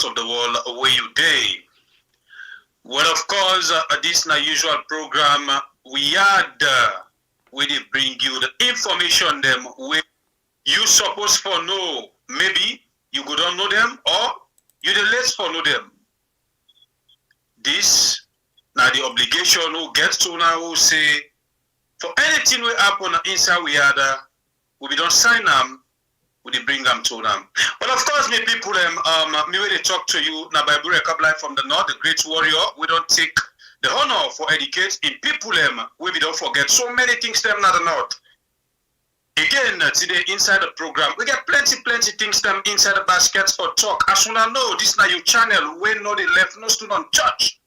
of the world where you day. Well, of course, this na usual program we had where they bring you the information them where you supposed for know. Maybe you go don't know them or you the less for know them. This now the obligation who gets to now who say for anything we happen inside we had we don't sign them. We bring them to them. But of course, me people, me when they talk to you, now by Burek Life from the north, the great warrior, we don't take the honor for educate in people, we don't forget so many things them not the north. Again, today inside the program, we get plenty things them inside the baskets for talk. As soon as I know, this now your channel, we know the left, no student church.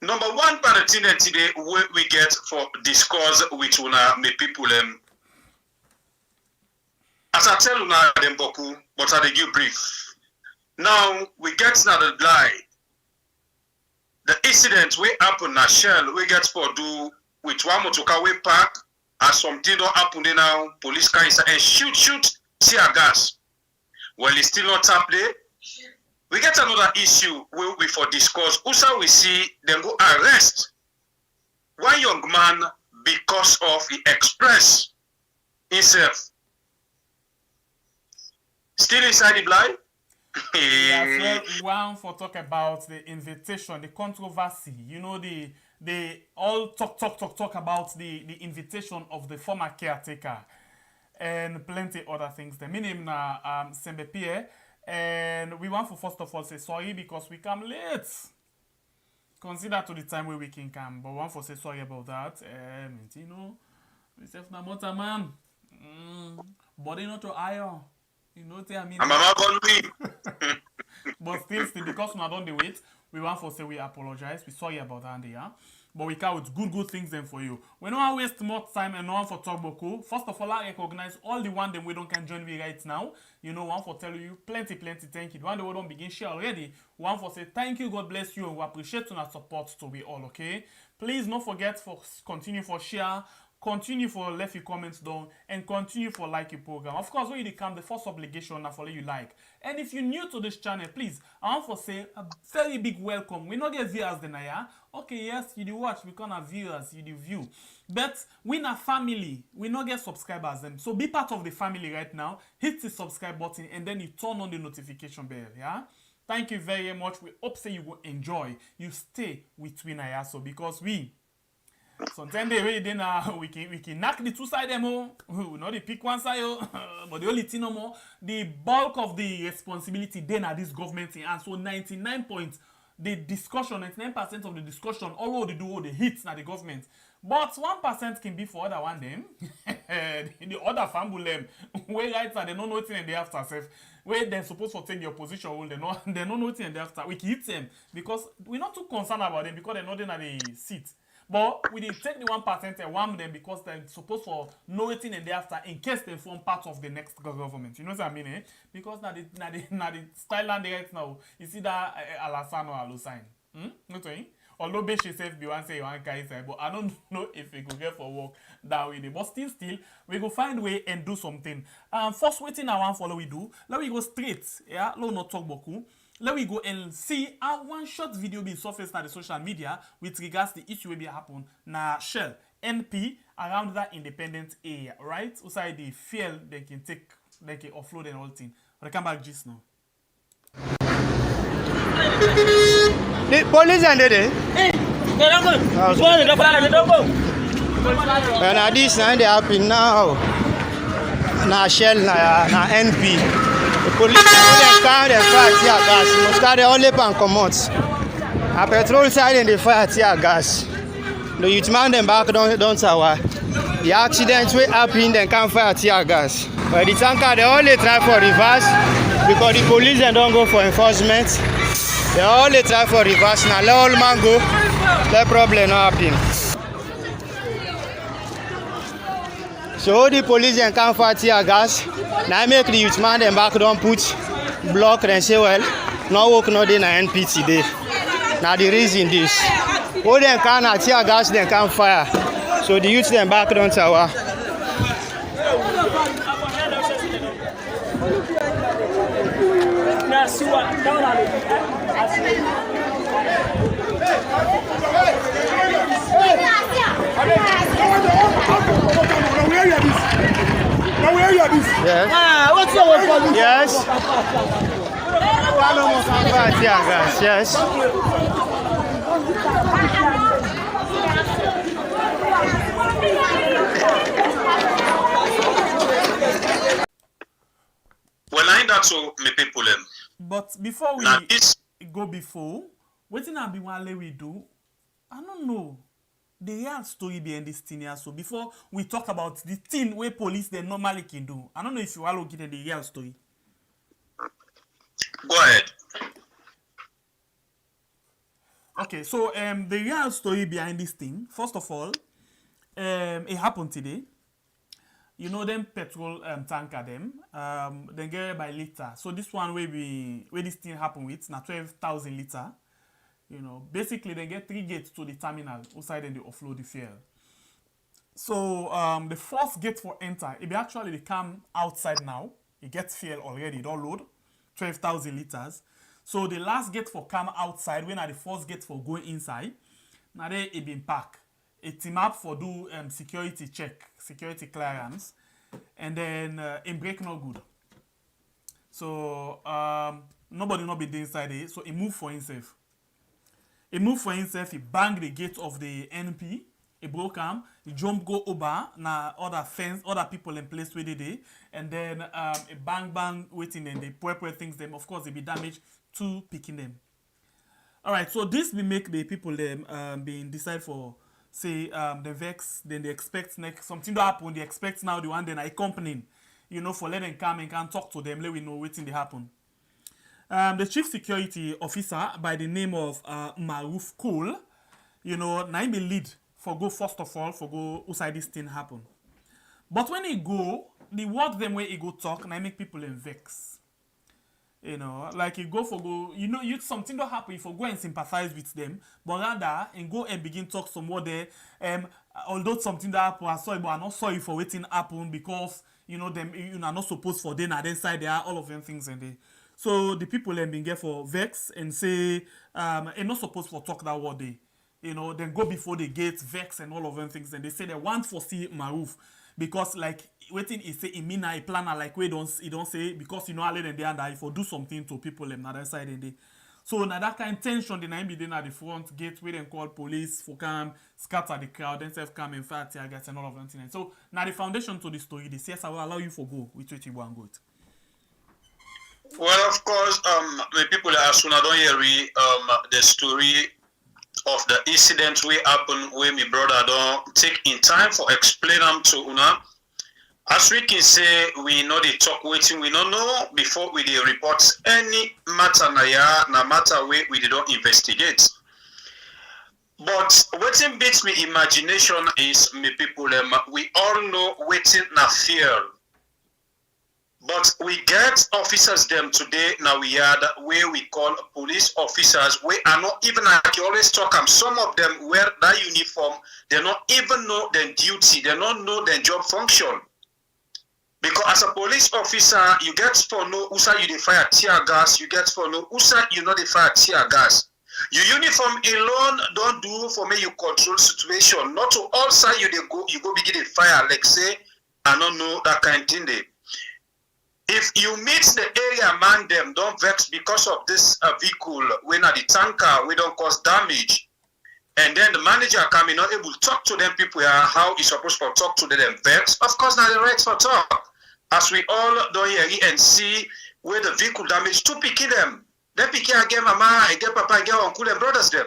Number one part of today, we get for discuss with una, me people, as I tell you now, them boku, but I give brief. Now we get now the lie. The incident we happen na Shell, we get for do with one motoka way park, as something don't happen there now, police can inside and shoot tear gas. Well, it's still not up there. We get another issue where we for discuss. Also we see them go arrest one young man because of he express himself. Still inside the blind? Yes, we want for talk about the invitation, the controversy. You know, they all talk about the invitation of the former caretaker and plenty other things. My name na Sembe Pierre, and we want for first of all say sorry because we come late. Consider to the time where we can come, but we want for say sorry about that. You know, myself na motor man, body not to iron. You know what I mean? But still, because we don't do it, we want to say we apologize. We sorry about that, yeah. But we come with good things then for you. We don't waste more time and no one for talk boku. First of all, I recognize all the one that we don't can join me right now. You know, one for tell you plenty thank you. One that we don't begin share already. One for say thank you, God bless you, and we appreciate your support to be all okay. Please don't forget for continue for share. Continue for left your comments down and continue for like your program. Of course, when you come, the first obligation now for you like. And if you're new to this channel, please, I want to say a very big welcome. We not get viewers then, yeah? Okay, yes, you do watch, we can't have viewers, you do view. But we not family, we not get subscribers then. So be part of the family right now. Hit the subscribe button and then you turn on the notification bell, yeah? Thank you very much. We hope say you will enjoy. You stay with Twina, so because sometimes we can knock the two sides more. We not the pick one side, but the only thing no more. The bulk of the responsibility then at this government and so 99% of the discussion, all they do all the hits na the government. But 1% can be for other one them. The other family them where right they don't know nothing and they after self. Where they're supposed to take the opposition role, they don't know nothing and they after. We can hit them because we're not too concerned about them because they're not in the seat. But we did take the 1% and warm them because they're supposed to know it in and thereafter in case they form part of the next government. You know what I mean, eh? Because now the style and the right now, you see that Alassane or Alusain. Not saying? Although Beshi says be one say you want guys, but I don't know if we could get for work that way. But still, we go find way and do something. First waiting I want follow we do. Let we go straight. Yeah, let not talk boku. Let we go and see how one short video being surfaced on the social media with regards to the issue will be happen na Shell NP around that independent area, right? Outside the fuel they can take, they can offload and all thing. But I come back just now. The police and they now this now they happen now. Na Shell na NP. The police they carry the fire tear gas. Must carry all the pan comot. A petrol side in the fire tear gas. The youth man them back don't tower. The accident will happen then can fire tear gas. But the tanker they only try for reverse because the police they don't go for enforcement. They only try for reverse now. Let all man go. The problem not happen. So the police then can fire tear gas. Now make the youth man them back don't put block and say well, no work no day na NP today. Now the reason this. All them can tear gas then can fire. So the youth them back don't tower. Yes. What's your word? Yes. Yes. Well, I that so me people them. But before we Now this go before, what thing I be one we do, I don't know. The real story behind this thing here. So before we talk about the thing where police they normally can do, I don't know if you all get the real story. go ahead. Okay, so the real story behind this thing, first of all, it happened today. You know them petrol tanker them, they get by liter. So this one where this thing happen with, now 12,000 liter. You know, basically they get 3 gates to the terminal outside and they offload the fuel. So the first gate for enter, it be actually they come outside now. It gets fuel already, don't load 12,000 liters. So the last gate for come outside, when are the first gate for going inside, now they it been packed. A team up for do security check, security clearance, and then it break no good. So nobody not be inside it, so he move for himself. He moved for himself, he banged the gate of the NP, he broke him, he jump go over, na other fence, other people in place where they did, and then he bang waiting and they pour things them, of course they be damaged to picking them. Alright, so this will make the people them being decide for say the vex, then they expect next something to happen, they expect now the one then I accompanying, you know, for let them come and can talk to them, let we know waiting they happen. The chief security officer by the name of Maruf Cole, you know, now he be lead for go first of all for go outside this thing happen. But when he go, the word them where he go talk, now make people in vex. You know, like he go for go, you know, you something don't happen if you go and sympathize with them, but rather and go and begin talk some more there. Although something that happen, I sorry, but I'm not sorry for waiting happen because you know them, you know, not supposed for them at inside there, all of them things and they. So the people then been get for vex and say, and not supposed for talk that word they, you know, then go before the gate, vex and all of them things, and they say they want for see Maruf because like waiting is say in mina a planner like we don't say because you know all then they and if do something to people them na that side and they. So now that kind of tension the nine be then at the front gate where they call police for come scatter the crowd, then self come and fire tear gas and all of them things. So now the foundation to the story, the CS will allow you for go with what you want go. Well, of course, the people as soon as don't hear the story of the incident we happen where my brother don't take in time for explain them to una. As we can say, we know the talk waiting, we don't know before we dey report any matter na matter we don't investigate. But wetin beats me imagination is me people we all know wetin na fear. But we get officers them today now we had where we call police officers we are not even like you always talk some of them wear that uniform, they not even know their duty, they don't know their job function. Because as a police officer, you get for know usa you dey fire tear gas, you get for know usa you know dey fire tear gas. Your uniform alone don't do for me you control situation. Not to all side you go begin the fire like say I don't know that kind of thing. If you meet the area man them don't vex because of this vehicle when at the tanker we don't cause damage. And then the manager coming not able to talk to them people how he's supposed to talk to them vex. Of course now the right for talk. As we all don't hear and see where the vehicle damage to pick them. Then pick again mama, I get papa, I get uncle and brothers them.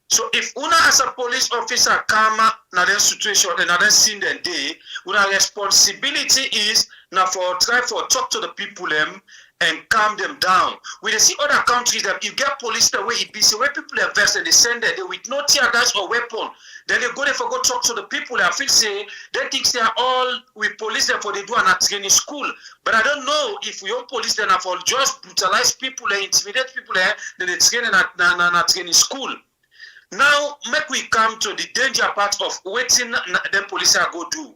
So if una as a police officer come na that situation and na that scene then day, una responsibility is now for try for talk to the people them and calm them down. We see other countries that you get police the way it be, so where people are vested, they send them with no tear gas or weapon. Then they go there for go talk to the people. I feel say they think they are all we police them for they do an training school. But I don't know if we all police them for just brutalize people and intimidate people then they train in a training school. Now make we come to the danger part of waiting them police are go do.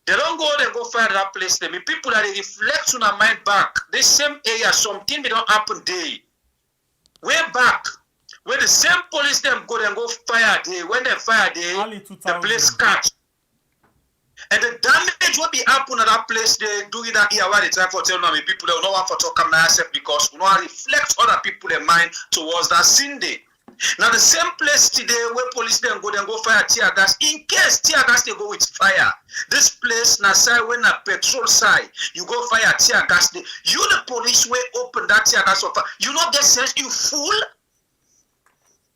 They don't go there go find that place. Them people that they reflect on their mind back. This same area, something they don't happen there. Way back, where the same police them go and go fire there. When they fire there, the place catch. And the damage will be happen at that place there during that year while they try for telling me people they don't want to talk about myself because we don't reflect other people in mind towards that scene day. Now the same place today where police then go fire tear gas. In case tear gas they go with fire. This place na side when a petrol side you go fire tear gas. You the police way open that tear gas of fire. You not get sense, you fool.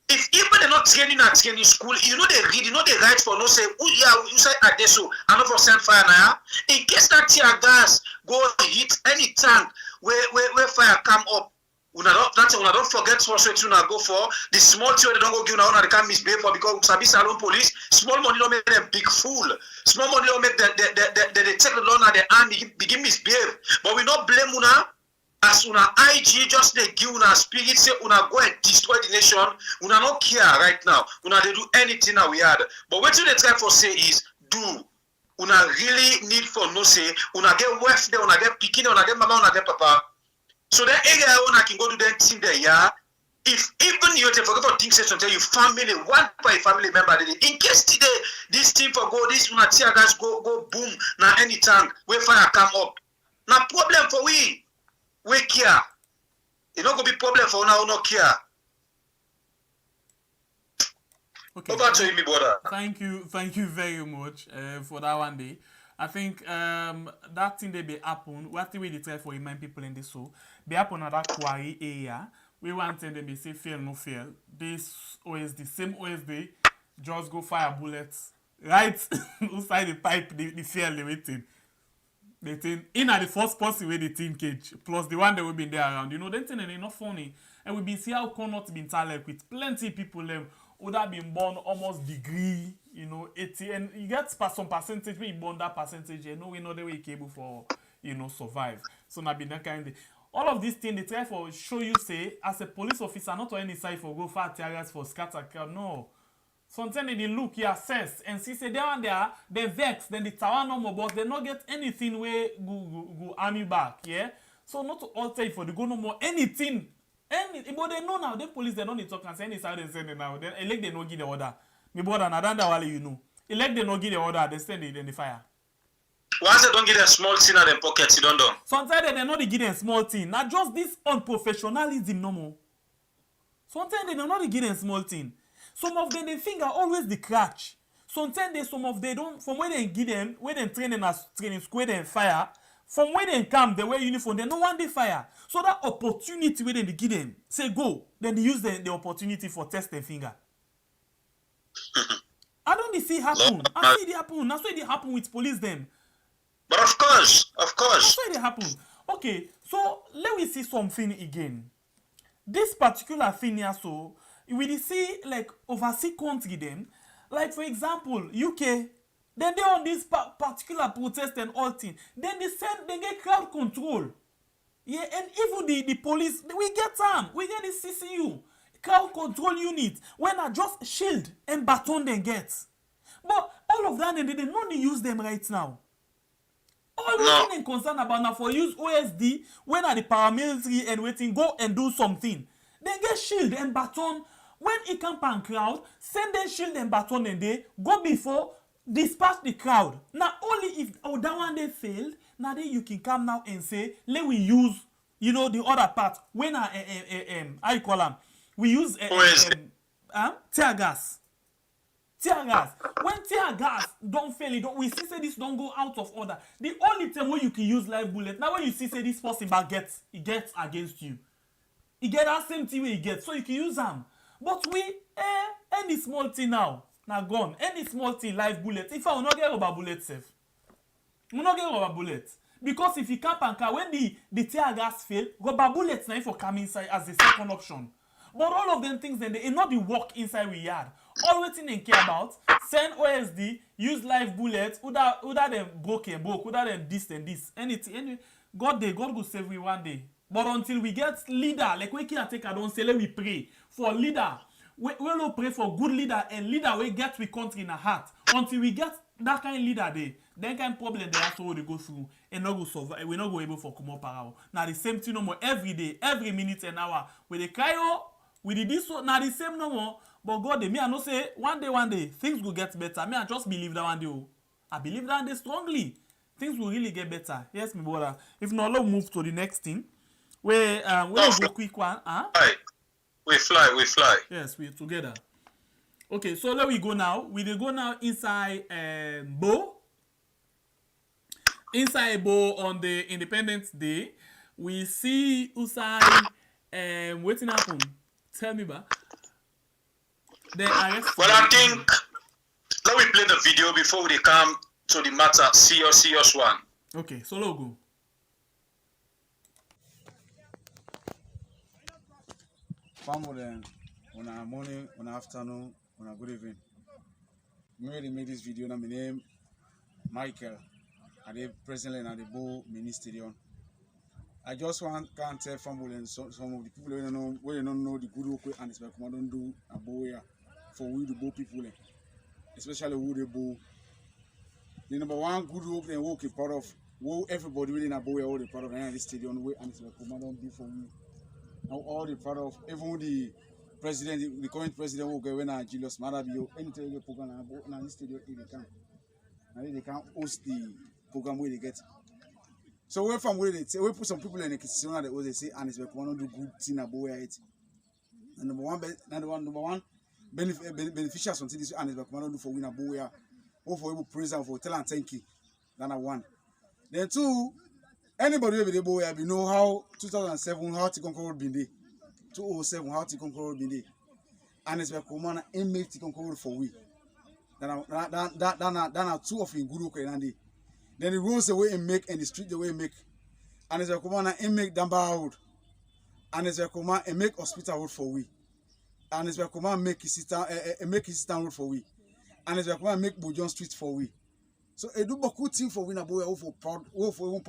If even they're not training at training school, you know they read, you know they write for no say, oh yeah, you say adesso, and not for send fire now. In case that tear gas go hit any tank where fire come up. Una don't forget what you go for. The small thing they don't go give una they can't misbehave for because sabi salon police. Small money don't make them big fool. Small money don't make they take the law in their hand begin misbehave. But we not blame una as una IG just they give una spirit say una go and destroy the nation. Una not care right now. Una they do anything that we had. But what they try for say is do. Una really need for no say. Una get wife there. Una get pikin. Una get mama. Una get papa. So that area owner can go to that team there, yeah. If even you forget to think something, you family, one by family member, in case today this team for go, this una tear gas go boom, now any tank where fire come up. Now problem for we care. It not gonna be problem for now, no care. Okay. Over to you, my brother. Thank you very much for that one day. I think that thing they be happen. What the way they try for remind people in this show, be happen at that quarry area. We want them to say fail no fail. This OSD, same OSD, just go fire bullets right inside the pipe. The fail they waiting. They think in at the first person where the team cage plus the one that will be there around. You know, then thing they not funny. And we been see how Connaught been talent with plenty people them would have been born almost degree. You know, 80 and you get some percentage when you born that percentage, you know, we know the way you're able for, you know, survive. So now be that kind of all of these things they try for show you say as a police officer, not on any side for go far areas for scatter crowd. No. Sometimes they look, you assess and see say there and there, they vex, then the tower no more, but they not get anything where go army back, yeah. So not to alter it for the go no more anything. But they know now, the police they don't need to talk and say any side they send it now. Then elect they no give the order. My brother, Nadanda Wale, you know. Elect they no give the order, they send it in the fire. Once they don't get a small thing at their pockets, you don't know. Sometimes they not give them small thing. Not just this unprofessionalism no more. Sometimes they not give them small thing. Some of them they finger always the crutch. Sometimes some of they don't from where they give them, where they training as training school, they fire. From where they come, they wear uniform, they no one they fire. So that opportunity where they give them, say go, then they use the opportunity for test their finger. I don't see happen. I see it happen. That's why it happen with police them. But of course. That's why it happen. Okay, so let me see something again. This particular thing here, so we see like overseas country them, like for example UK, then they on this particular protest and all thing, then they get crowd control. Yeah, and even the police, we get the CCU, crowd control unit, when I just shield and baton they get. But all of that, they don't use them right now. All no. Thing concerned about now for use OSD when are the paramilitary and waiting go and do something. They get shield and baton. When it camp and crowd, send them shield and baton and they go before dispatch the crowd. Now only if that one they failed, now then you can come now and say, let we use, you know, the other part. When how you call them? We use tear gas. Tear gas. When tear gas don't fail, we see say this don't go out of order. The only time where you can use live bullet, now when you see say this person back gets against you. He get that same thing where he gets, so you can use them. But we, any small thing now gone. Any small thing, live bullet. If I will not get rubber bullet safe. We not get rubber bullet. Because if you camp and car, when the tear gas fail, rubber bullets now for come inside as the second option. But all of them things then they not the work inside we yard. All we think they care about, send OSD, use live bullets, who that them broke, who that them this and this. Anything. God will save we one day. But until we get leader, like we can't take don't say, let we pray for leader. We will pray for good leader and leader we get we country in a heart. Until we get that kind of leader there, then kind of problem they have to go through and not go survive. We're not go able for come up around. Now the same thing no more every day, every minute and hour. With the cry with the this one, now the same no more. But God, me I know say one day things will get better. Me I just believe that one day. I believe that one day strongly. Things will really get better. Yes, my brother. If not, let's move to the next thing. We'll go quick one. We fly. Yes, we're together. Okay, so let we go now. We will go now inside Bo. Inside Bo on the Independence Day. We see Usai waiting happen. Tell me about. Well, I think let me play the video before we come to the matter. Serious one. Okay, so let's go. Family, on a morning, on a afternoon, on a good evening. I made this video. My name Michael. I'm presently at the Bo Mini Stadium. I just want to tell family and some of the people who don't know the good work and it's like don't do a Bo here for we the Bo people, especially who the Bo. The number one good work they work is part of. Who everybody really in a Bo here all the part of the stadium way and it's like don't do for we. Now all the part of even the president, the current president will go when Julius Marabio, anything the program na this stadium they can host the program where they get. So where from where they say we put some people in the kitchen that they say and it's like one of the good thing about where it. And number one beneficial something this and it's like one of the for winner boy or for able praise and for tell and thank you. Then one. Then two. Anybody will be able to know how 2007 how Tikon Road been there, 2007 how Tikon Road been there, and it's like command and make Tikon Road for we. Then are two of in good work and then the roads the way and make and the street the way and make, and it's like command and make Damba Road, and it's like command and make Hospital Road for we, and it's like command make Kisita Road for we, and it's like command make Bojon Street for we. So I do beaucoup thing for winner boy for proud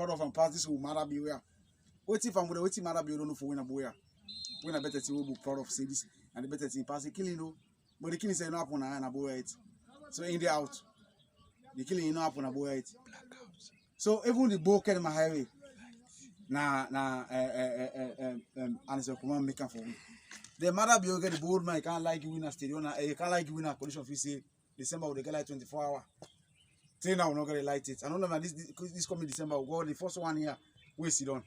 of and pass this will matter be where. What if I'm waiting matter be don't know for winner boy. When I better thing will be proud of say this and the better thing pass the killing no. But the killing say no happen and a boy it. So in the out. The killing no happen a boy it. So even the boy can my highway. And it's a command maker for me. The matter be get the board man can't like you win a stadium you can't like you win a condition fee say December with the like 24 hours. Say now we're not gonna light it. I don't know man this coming December we'll go the first one here we sit down.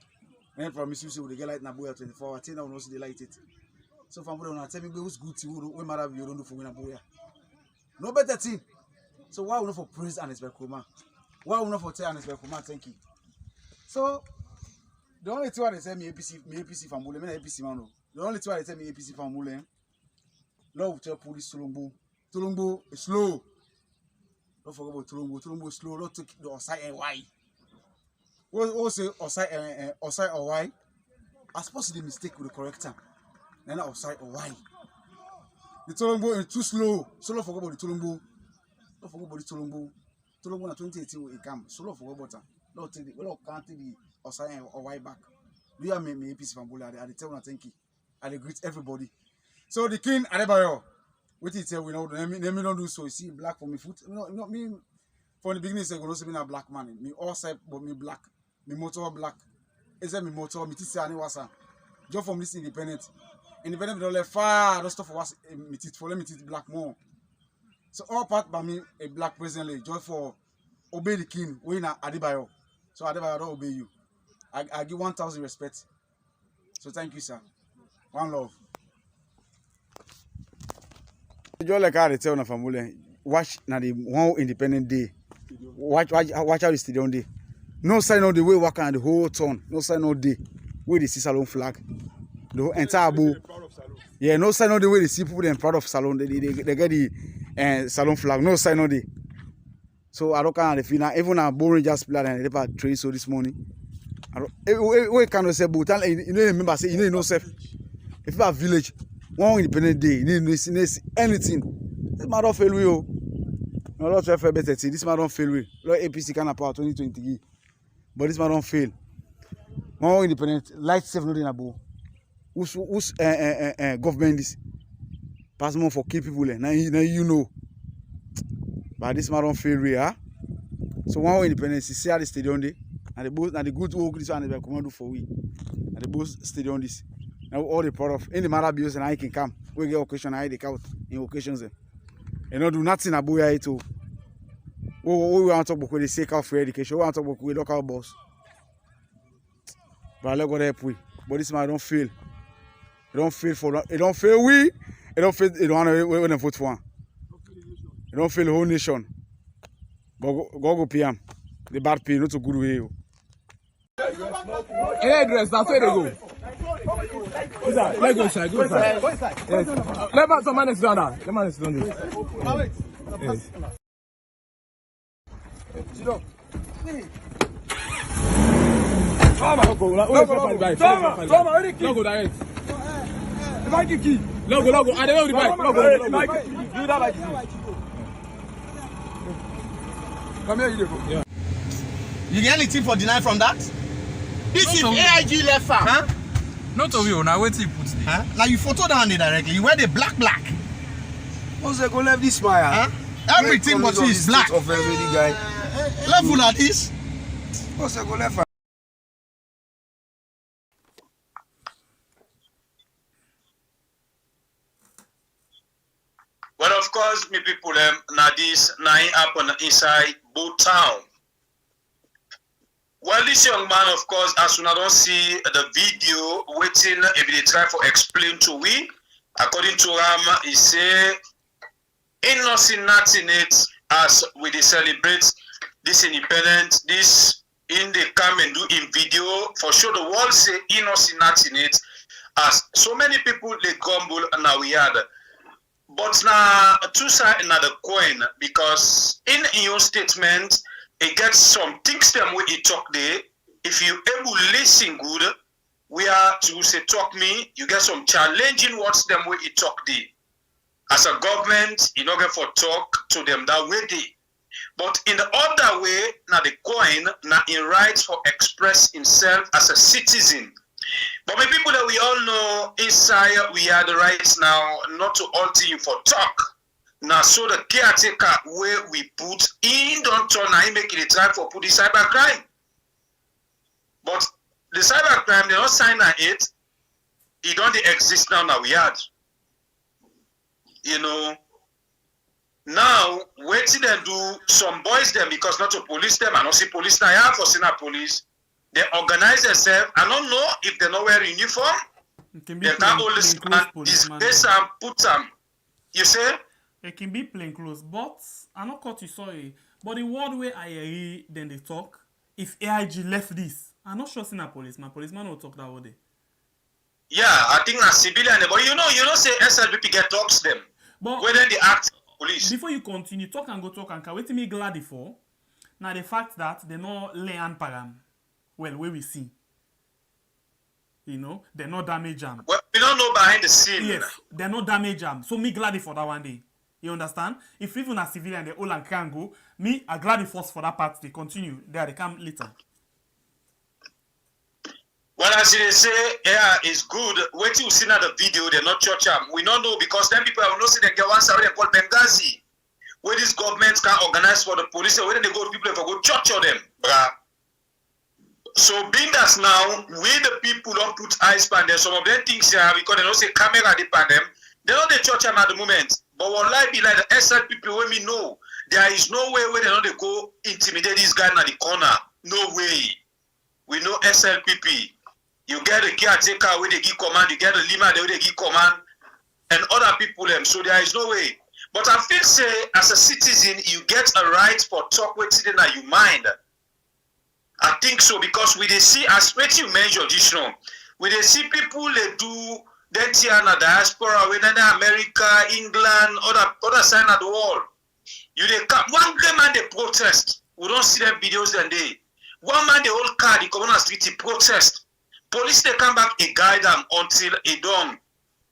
And I promise you say we get light na boya 24 hours. Say now we not see the light it. So family wanna tell me who's good to we matter you don't do for winner boya. No better thing. So why we not for praise and expect Kuma? Why we not for tell and expect Kuma? Thank you. So the only thing they tell me APC family, me APC man. The only thing they tell me APC family. Love tell police Tulumbu is slow. Don't forget about Tulumbu slow. Don't take the Osai and why. What say Osai or why? I suppose the mistake with the correct time. Then Osai or why. The Tolombo is too slow. Solo forgot about the Tolombo. Don't forget about the Tolombo. Tolombo na 2018 will come. Solo forgot about that. Don't take the well can't take the Osai or white back. We are me APC from Bola. I tell you thank you. I greet everybody. So the king Adebayo. What he tell we know let me don't do so. You see black for me foot. No, not me. From the beginning, say gonna say me a black man. Me all side but me black. Me motor black. Is that me motor? Me tisi ani wasa. Just from this independent. Independent don't let far. Don't stop for us. Me tit for me tit black more. So all part by me a black presently. Just for obey the king. We na Adebayo. So Adebayo don't obey you. I give 1,000 respect. So thank you, sir. One love. Just like I tell na family, watch na the one independent day. Watch how the stadium day. No sign on the way working on the whole town. No sign on the way they see Salon flag. The whole entire bow. Yeah, no sign on the way they see people them proud of Salon. They get the Salon flag. No sign on the. So I don't kind of feel now. Even a Bow Rangers player and they train so this morning. I don't. We kind of say, but you know, remember say you know self. If you have village, one independent day, you need anything. This man don't fail you. No, not fair better. This man don't fail you. APC can power 2020, but this man don't fail. One independent, light safe not in a bow. Who's government this? Pass more for key people. Now you know. But this man don't fail you, huh? So one independent, see how the stadium day, and the both, and the good work this one they come do for we, and the both stadium this. Now all the part of any matter bills and I can come. We get occasion I take out in occasions. And not do nothing about it too. We want to talk about the sake of free education. We want to talk about the local boss. But let go help we. But this man don't fail. It don't fail for it don't fail we. It don't fail. It don't want to vote for one. It don't fail the whole nation. Go PM. The bad pay not to good way. Hey, dress. That's where they go. Let's go inside. Go inside. Yes. Let some man sit down there. The man sit down there. Yes. Logo direct. Logo. I don't know the bike. Logo. Come here, you go. Yeah. You get anything for deny from that? This is AIG left farm. Huh? Not of you, now wait till you put it. Huh? Now you photo down there directly. You wear the black. What's that gonna have this smile? Huh? Everything but is black. Level at this. What's that gonna have? Well, of course, me people, now this happen inside both town. Well, this young man, of course, as soon as I don't see the video, waiting if they try to explain to we, according to Ram, he say, ain't nothing it as we celebrate this independence, this in the come and do in video, for sure the world say nothing it, as so many people they grumble now we had. But now two sides na the coin, because in your statement, it gets some things them where you talk there. If you able listen good, we are to say talk me, you get some challenging words them where you talk there. As a government, you don't get for talk to them that way they. But in the other way, now the coin, now in rights for express himself as a citizen. But my people that we all know inside we are the rights now not to alter you for talk. Now so the caretaker where we put in don't turn now he make it a try for put the cyber crime. But the cyber crime they don't sign it don't exist now we had. You know. Now wait till them do some boys them because not to police them and not see police now have for senior police. They organize themselves. I don't know if they not wear uniform. They can always disgrace and put them. You say? It can be plain clothes, but I not caught you sorry. But the word where I hear then they talk, if AIG left this, I'm not sure a policeman. Policeman will talk that all day. Yeah, I think a civilian, but you know say SLBP get talks them. But whether they act police. Before you continue, talk and can wait me glad for. Now the fact that they no lay and param. Well, where we see. You know, they not damage them. Well, we don't know behind the scene. Yes, they not damage them. So me glad for that one day. You understand? If even a civilian they all and can go, me I glad first for that part. They continue. There they come later. Well, as they say, yeah, it's good. Wait till you see the video, they're not church. We don't know because then people will not see they get one side they call Benghazi. Where these governments can organize for the police, where they go, people for go church them, bruh. So being that now, we the people don't put eyes on them, some of them things here, because they don't say camera depend them, they don't the church them at the moment. But what life be like the SL people when we know, there is no way where they don't they go intimidate this guy in the corner. No way. We know SLPP. You get the caretaker where they give command, you get the Lima where they give command, and other people them. So there is no way. But I feel say as a citizen, you get a right for talk with it in your mind. I think so because we they see as what you measure this now. We they see people they do that here in the diaspora, whether in America, England, other side of the world. You they come one man they protest. We don't see them videos then they. One man they whole car they come on the street they protest. Police they come back and guide them until it done.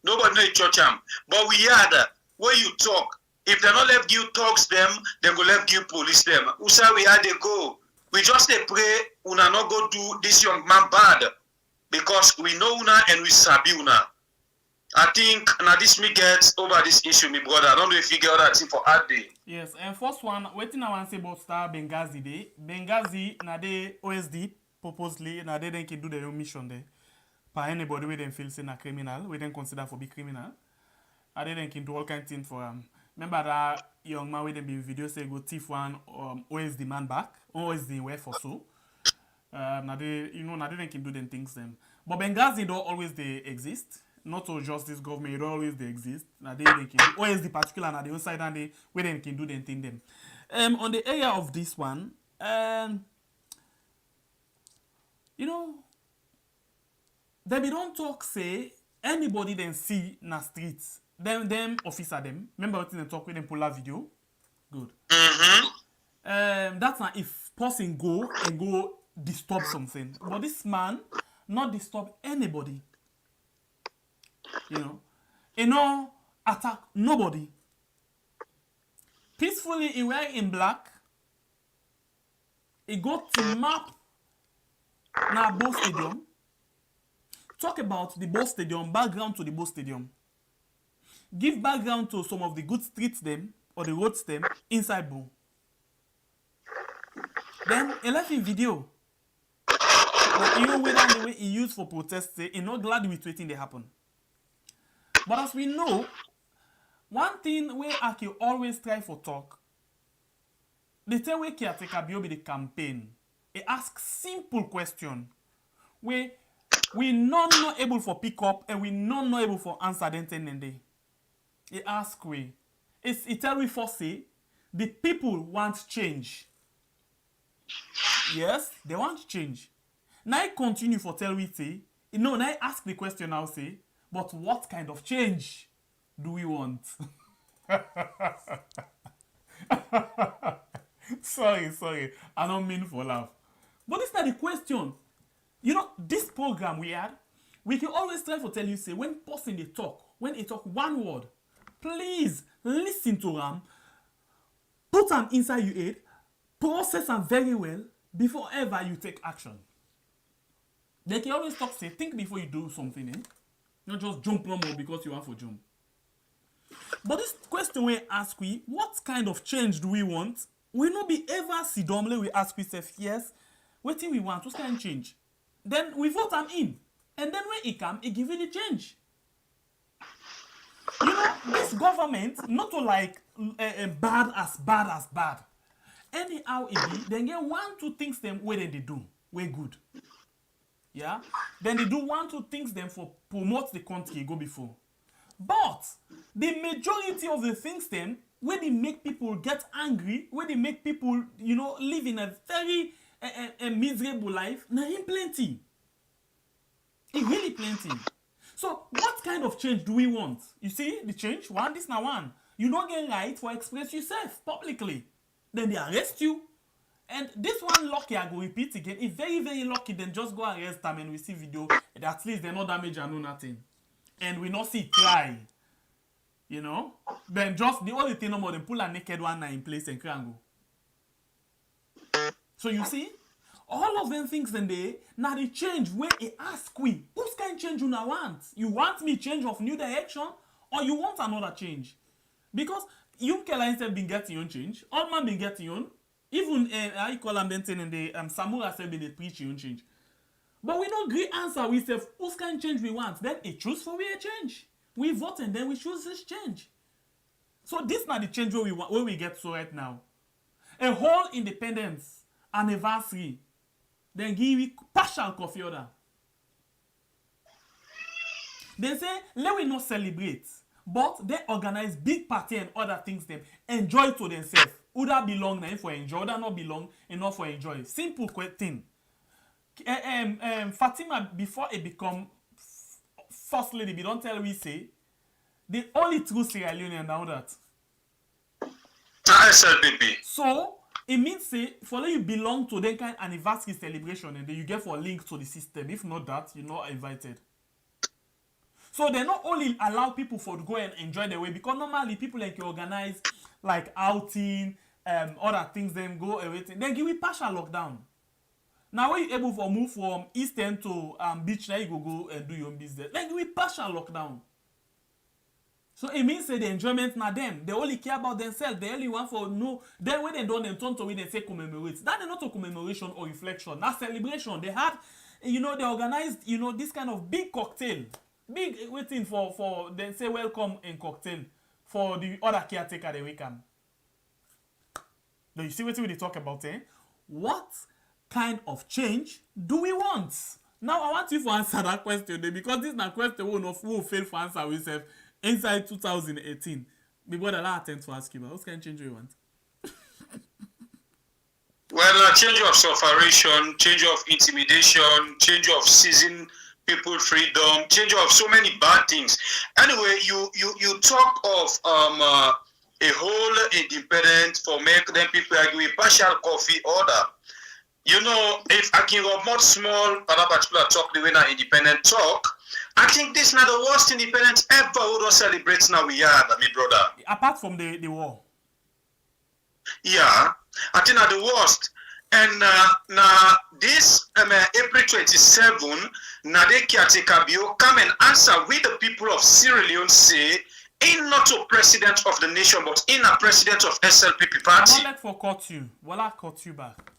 Nobody know church them. But we had where you talk. If they not left you talks them, they go left you police them. Who say we had they go? We just they pray una not go do this young man bad because we know una and we sabi una. I think now this me get over this issue, me brother. I don't know if you get that thing for hard day. Yes, and first one, waiting I want to say about Star Benghazi Day. Benghazi, na they OSD purposely, na they can do their own mission there. For anybody where they feel say na criminal, where they consider for be criminal, and they can do all kind of things for remember that young man where they be video say go thief one OSD man back, OSD way for so. Now they, you know, now they can do them things them. But Benghazi don't always they exist. Not so just this government, it always they exist. Now they can do OSD particular now the outside and they where they can do them thing them. On the area of this one, you know, they be don't talk say anybody then see na streets. Them officer them. Remember what they talk with them pull that video? Good. That's not if person go and go disturb something. But this man not disturb anybody. You know. He no attack nobody. Peacefully he wear in black. He go to map na Bo Stadium. Talk about the Bo Stadium, background to the Bo Stadium. Give background to some of the good streets them or the roads them inside Bo. Then he left in video. But even whether the way he used for protest, say he not glad with waiting they happen. But as we know, one thing where Aki always try for talk, the thing where caretaker be the campaign, he ask simple question where we not able for pick up and we not able for answer them and day. He ask we. He tell we first say the people want change. Yes, they want change. Now I continue for tell we say, now I ask the question now say, but what kind of change do we want? sorry. I don't mean for laugh. But this is not the question. You know, this program we had, we can always try to tell you, say, when person they talk, when they talk one word, please listen to them, put them inside your head, process them very well before ever you take action. They can always talk, say, think before you do something, eh? Not just jump no more because you want to jump. But this question we ask we, what kind of change do we want? We not be ever see dumbly we ask ourselves, yes, what thing we want, what kind of change? Then we vote them in. And then when he come, he give you the change. You know, this government, not to like bad as bad. Anyhow it be, then get 1-2 things them where they do, way good. Yeah? Then they do 1-2 things them for promote the country go before. But the majority of the things them, where they make people get angry, where they make people, you know, live in a very a miserable life, now in plenty. It really plenty. So what kind of change do we want? You see the change? One, this now one. You don't get right for express yourself publicly. Then they arrest you. And this one lucky, I go repeat again. If very, very lucky, then just go arrest them and we see video. At least they no damage and no nothing. And we not see try. You know? Then just the only thing no more than pull a naked one in place and crangle. So you see? All of them things in there, now they change where it ask we. Who's kind of change you now want? You want me change of new direction? Or you want another change? Because you can instead been getting your change. All man been getting your. Even I call them then saying in the Samura said been they preach your change. But we don't agree answer. We say who's kind of change we want. Then it choose for we a change. We vote and then we choose this change. So this not the change where we want, where we get so right now. A whole independence anniversary. Then give we partial coffee order. They say let we not celebrate. But they organize big party and other things them enjoy to themselves. Would belong now for enjoy, would not belong enough for enjoy. Simple thing. Fatima, before it become first lady, we don't tell we say the only true Sierra Leonean now that. SLPP. So it means say for you belong to that kind of anniversary celebration and then you get for a link to the system. If not that, you're not invited. So they not only allow people for to go and enjoy their way because normally people like you organize like outing, other things then go everything. Then give we partial lockdown. Now when you able to move from Eastern to beach, now you go and do your own business. Then give we partial lockdown. So it means say the enjoyment now them. They only care about themselves. They only want for no. Then when they don't them turn to it and say commemorate. That is not a commemoration or reflection. That's celebration. They had, they organized, this kind of big cocktail. Big waiting for then say welcome and cocktail for the other caretaker they welcome. Now you see what we talk about, eh? What kind of change do we want? Now I want you to answer that question because this is a question we will fail for answer ourselves inside 2018. My brother, I attempt to ask you, what kind of change do you want? Well, change of sufferation, change of intimidation, change of season. People freedom, change of so many bad things. Anyway, you talk of a whole independent for make them people agree partial coffee order. If I can go more small, particular talk the way now independent talk, I think this is not the worst independence ever we don't celebrate now we are, my brother. Apart from the war. Yeah, I think not the worst. And now this April 27, Nade Kiatekabio come and answer with the people of Sierra Leone say, in not a president of the nation, but in a president of SLPP party. I'm not like for cut you. Well, I cut you back.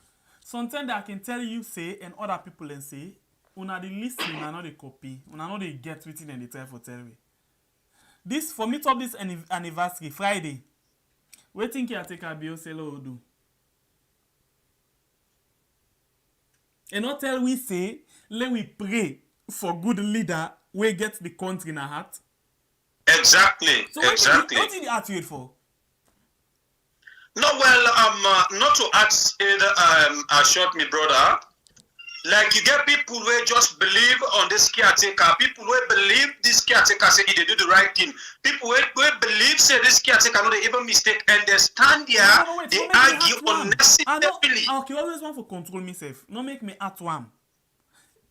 Sometimes I can tell you say, and other people and say, una the listen, una not the copy, una not the get written and the tell for tell me. This for me top this anniversary Friday. Waiting Kiatekabio say lo do. And not tell we say, let we pray for good leader we get the country in our heart. Exactly. So exactly. What did you attitude for? No, well, not to ask it short me brother. Like you get people who just believe on this caretaker, people who believe this caretaker say they do the right thing. People who believe say this caretaker no they even mistake and they stand there, they argue unnecessarily. Okay, always want to control myself. No make me at one.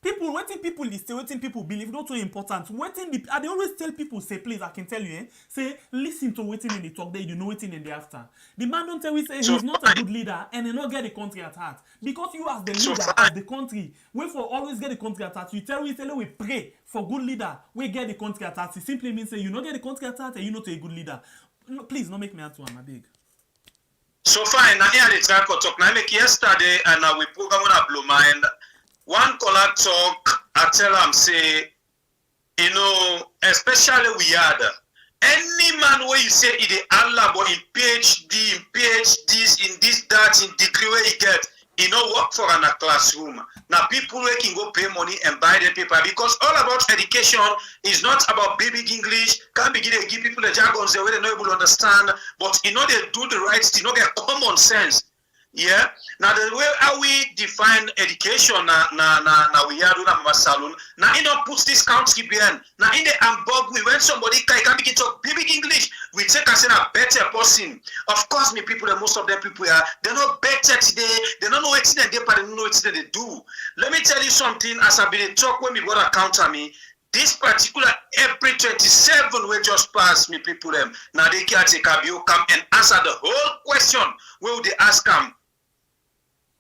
People waiting people listen, waiting people believe not so important. I they always tell people say please I can tell you say listen to waiting in the talk there you know waiting in the after. The man don't tell we say he's not a good leader and he not get the country at heart because you as the leader of the country we for always get the country at heart. You tell we say we pray for good leader we get the country at heart. It simply means say you not get the country at heart and you not a good leader. No, please don't make me at one I beg. So fine now here the try for talk now make yesterday and we program on a blow mind. One caller talk, I tell him, say, especially we had any man where you say he Allah, but in PhDs, in this, that, in degree where he get, he no work for in a classroom. Now people where can go pay money and buy the paper because all about education is not about big English. Can't begin to give people the jargons the way they not able to understand, but they do the right thing, get common sense. Yeah. Now the way how we define education na we are doing Mama Saloon. Now you don't put this country behind. Now in the Hamburg we when somebody can begin to talk big English, we take as a better person. Of course, me people, most of them people are they're not better today. They don't know what they do, but they don't know what they do. Let me tell you something. As I've been talk when we got to counter me. This particular April 27 will just pass me people them. Now they can't take a view, come and answer the whole question. Where would they ask them?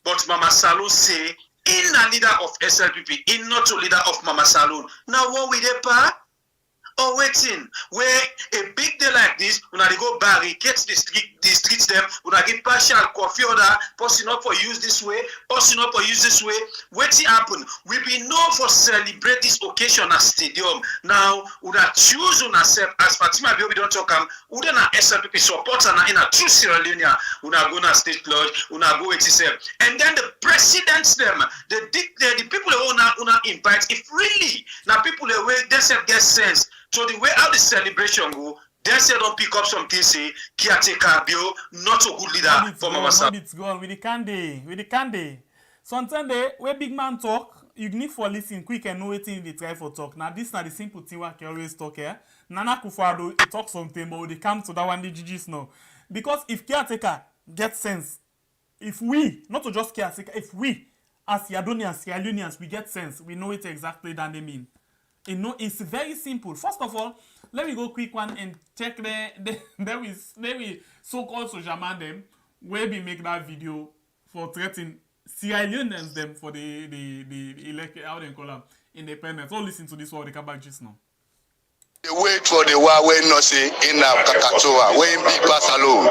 But Mama Saloon say, in a leader of SLPP, in not a leader of Mama Saloon. Now what will they pa? Or waiting, where a big day like this, when they go barricade the streets them, when I get partial coffee order, passing up for use this way, passing up for use this way, waiting happen. We be known for celebrate this occasion at stadium. Now, we choose on ourselves as Fatima Biobi don't talk we don't have SLPP supporter in a true Sierra Leone, we not go to state lodge, we not go to and then the presidents them, the people who not invite, if really now people the way they get sense. So the way how the celebration go, they say don't pick up something say caretaker Bio, not a good leader for Mama Saloon. It's gone with the candy. Sometimes where big man talk, you need for listen quick and know wetin they try for talk. Now this na the simple thing I can always talk here. Nana Akufo-Addo talk something, but they come to that one the GGs now. Because if caretaker get sense, if we, not to just caretaker, if we as Yadonians, Sierra Leoneans, we get sense, we know it exactly than they mean. You know, it's very simple. First of all, let me go quick one and check there we so-called social man them where we make that video for threatening Sierra Leoneans them for the elect how they call them independence. So listen to this one they come back just now. They wait for the war when not say in Kakatoa, when big pass alone.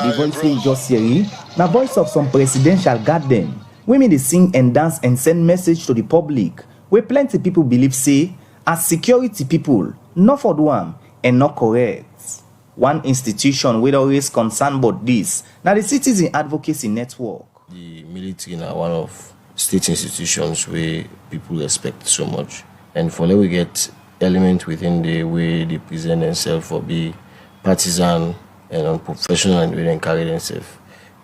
The voice say just Siri, the voice of some presidential garden. Women they sing and dance and send message to the public. Where plenty people believe say, as security people, not for them and not correct. One institution with always concern about this, now the Citizen Advocacy Network. The military is one of state institutions where people respect so much. And for that we get element within the way they present themselves for be partisan and unprofessional and they carry themselves.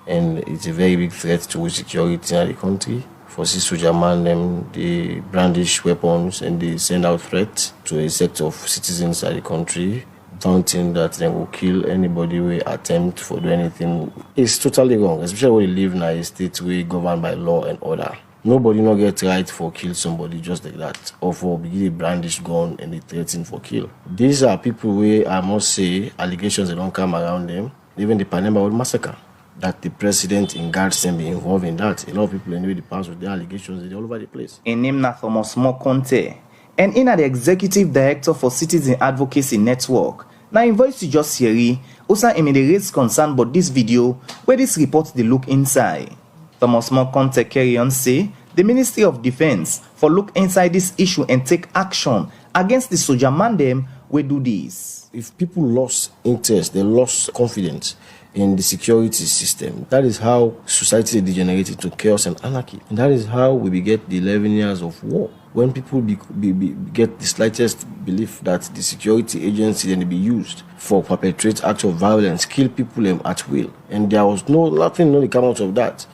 And it's a very big threat to security in the country. For soldier man, them they brandish weapons and they send out threats to a set of citizens of the country, doubting that they will kill anybody who attempt to do anything. It's totally wrong, especially when you live in a state where governed by law and order. Nobody no get right for kill somebody just like that, or for begin a brandish gun and they threaten for kill. These are people where I must say allegations that don't come around them. Even the Panama Road massacre. That the president in Gadsden be involved in that. A lot of people anyway the past with their allegations they're all over the place. In name na Thomas Mokonte, and in the executive director for Citizen Advocacy Network. Now in voice to just Siri, also raised concern about this video where this report they look inside. Thomas Mokonte carry on say the Ministry of Defense for look inside this issue and take action against the soldier man them we do this. If people lost interest, they lost confidence in the security system. That is how society degenerated to chaos and anarchy. And that is how we get the 11 years of war. When people get the slightest belief that the security agency then be used for perpetrate acts of violence, kill people at will. And there was nothing really come out of that.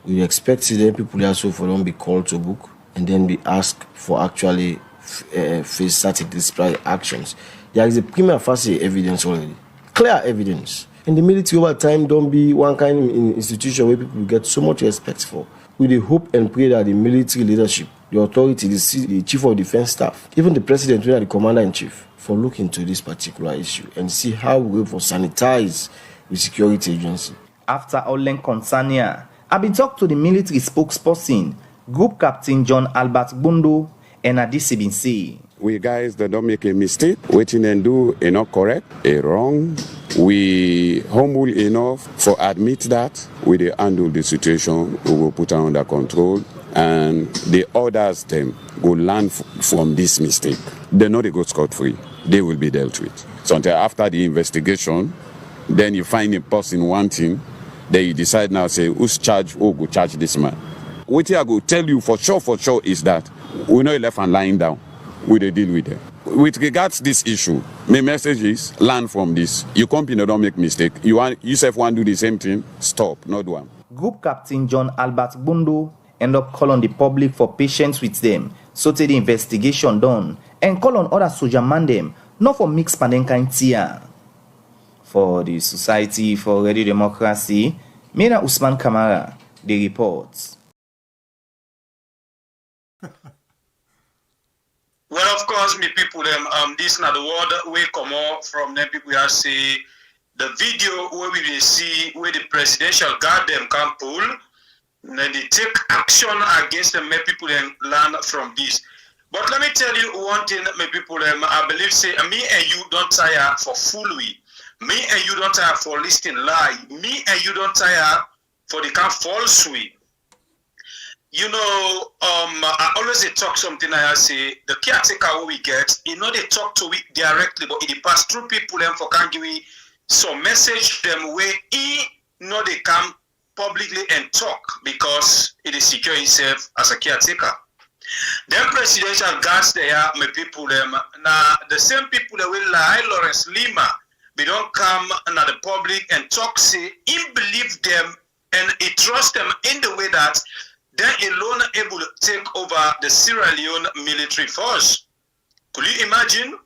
We expect then people also for them be called to book and then be asked for actually face certain disciplinary actions. There is a prima facie evidence already. Clear evidence. In the military over time, don't be one kind of institution where people get so much respect for. We dey hope and pray that the military leadership, the authority, the chief of defense staff, even the president, the commander-in-chief, for look into this particular issue and see how we go for sanitize the security agency. After Olen Consania, I've been talked to the military spokesperson, Group Captain John Albert Bondo, and Adisi bin say. We guys that don't make a mistake, waiting and do a not correct, a wrong. We humble enough for admit that we dey handle the situation, we will put it under control, and the others them will learn from this mistake. They know they go scot-free. They will be dealt with. So until after the investigation, then you find a person wanting, then you decide now, say, who's charged, who will charge this man. What I go tell you for sure is that we know left and lying down. We dey deal with them. With regards to this issue, My message is learn from this. Your company don't make mistake. Yourself want to do the same thing. Stop, not one. Group Captain John Albert Bondo end up call on the public for patience with them, so till the investigation done, and call on other soldier man them, not for mixed panenka tia. For the Society for Radio Democracy, Mena Usman Kamara, the reports. Well, of course, me people, this not the word we come out from them people are say the video where we will see where the presidential guard them can pull, then they take action against them. My people learn from this. But let me tell you one thing, my people, I believe say me and you don't tire for foolery. Me and you don't tire for listening lie. Me and you don't tire for the kind of falsehood. You know, I always talk something I say, the caretaker we get, you know, they talk to it directly, but it pass through people and for can give some message them where know they come publicly and talk because it is secure himself as a caretaker. Them presidential guards there, my people, now the same people that will lie, Lawrence Lima, they don't come to the public and talk, say, he believe them and he trust them in the way that they alone able to take over the Sierra Leone military force. Could you imagine?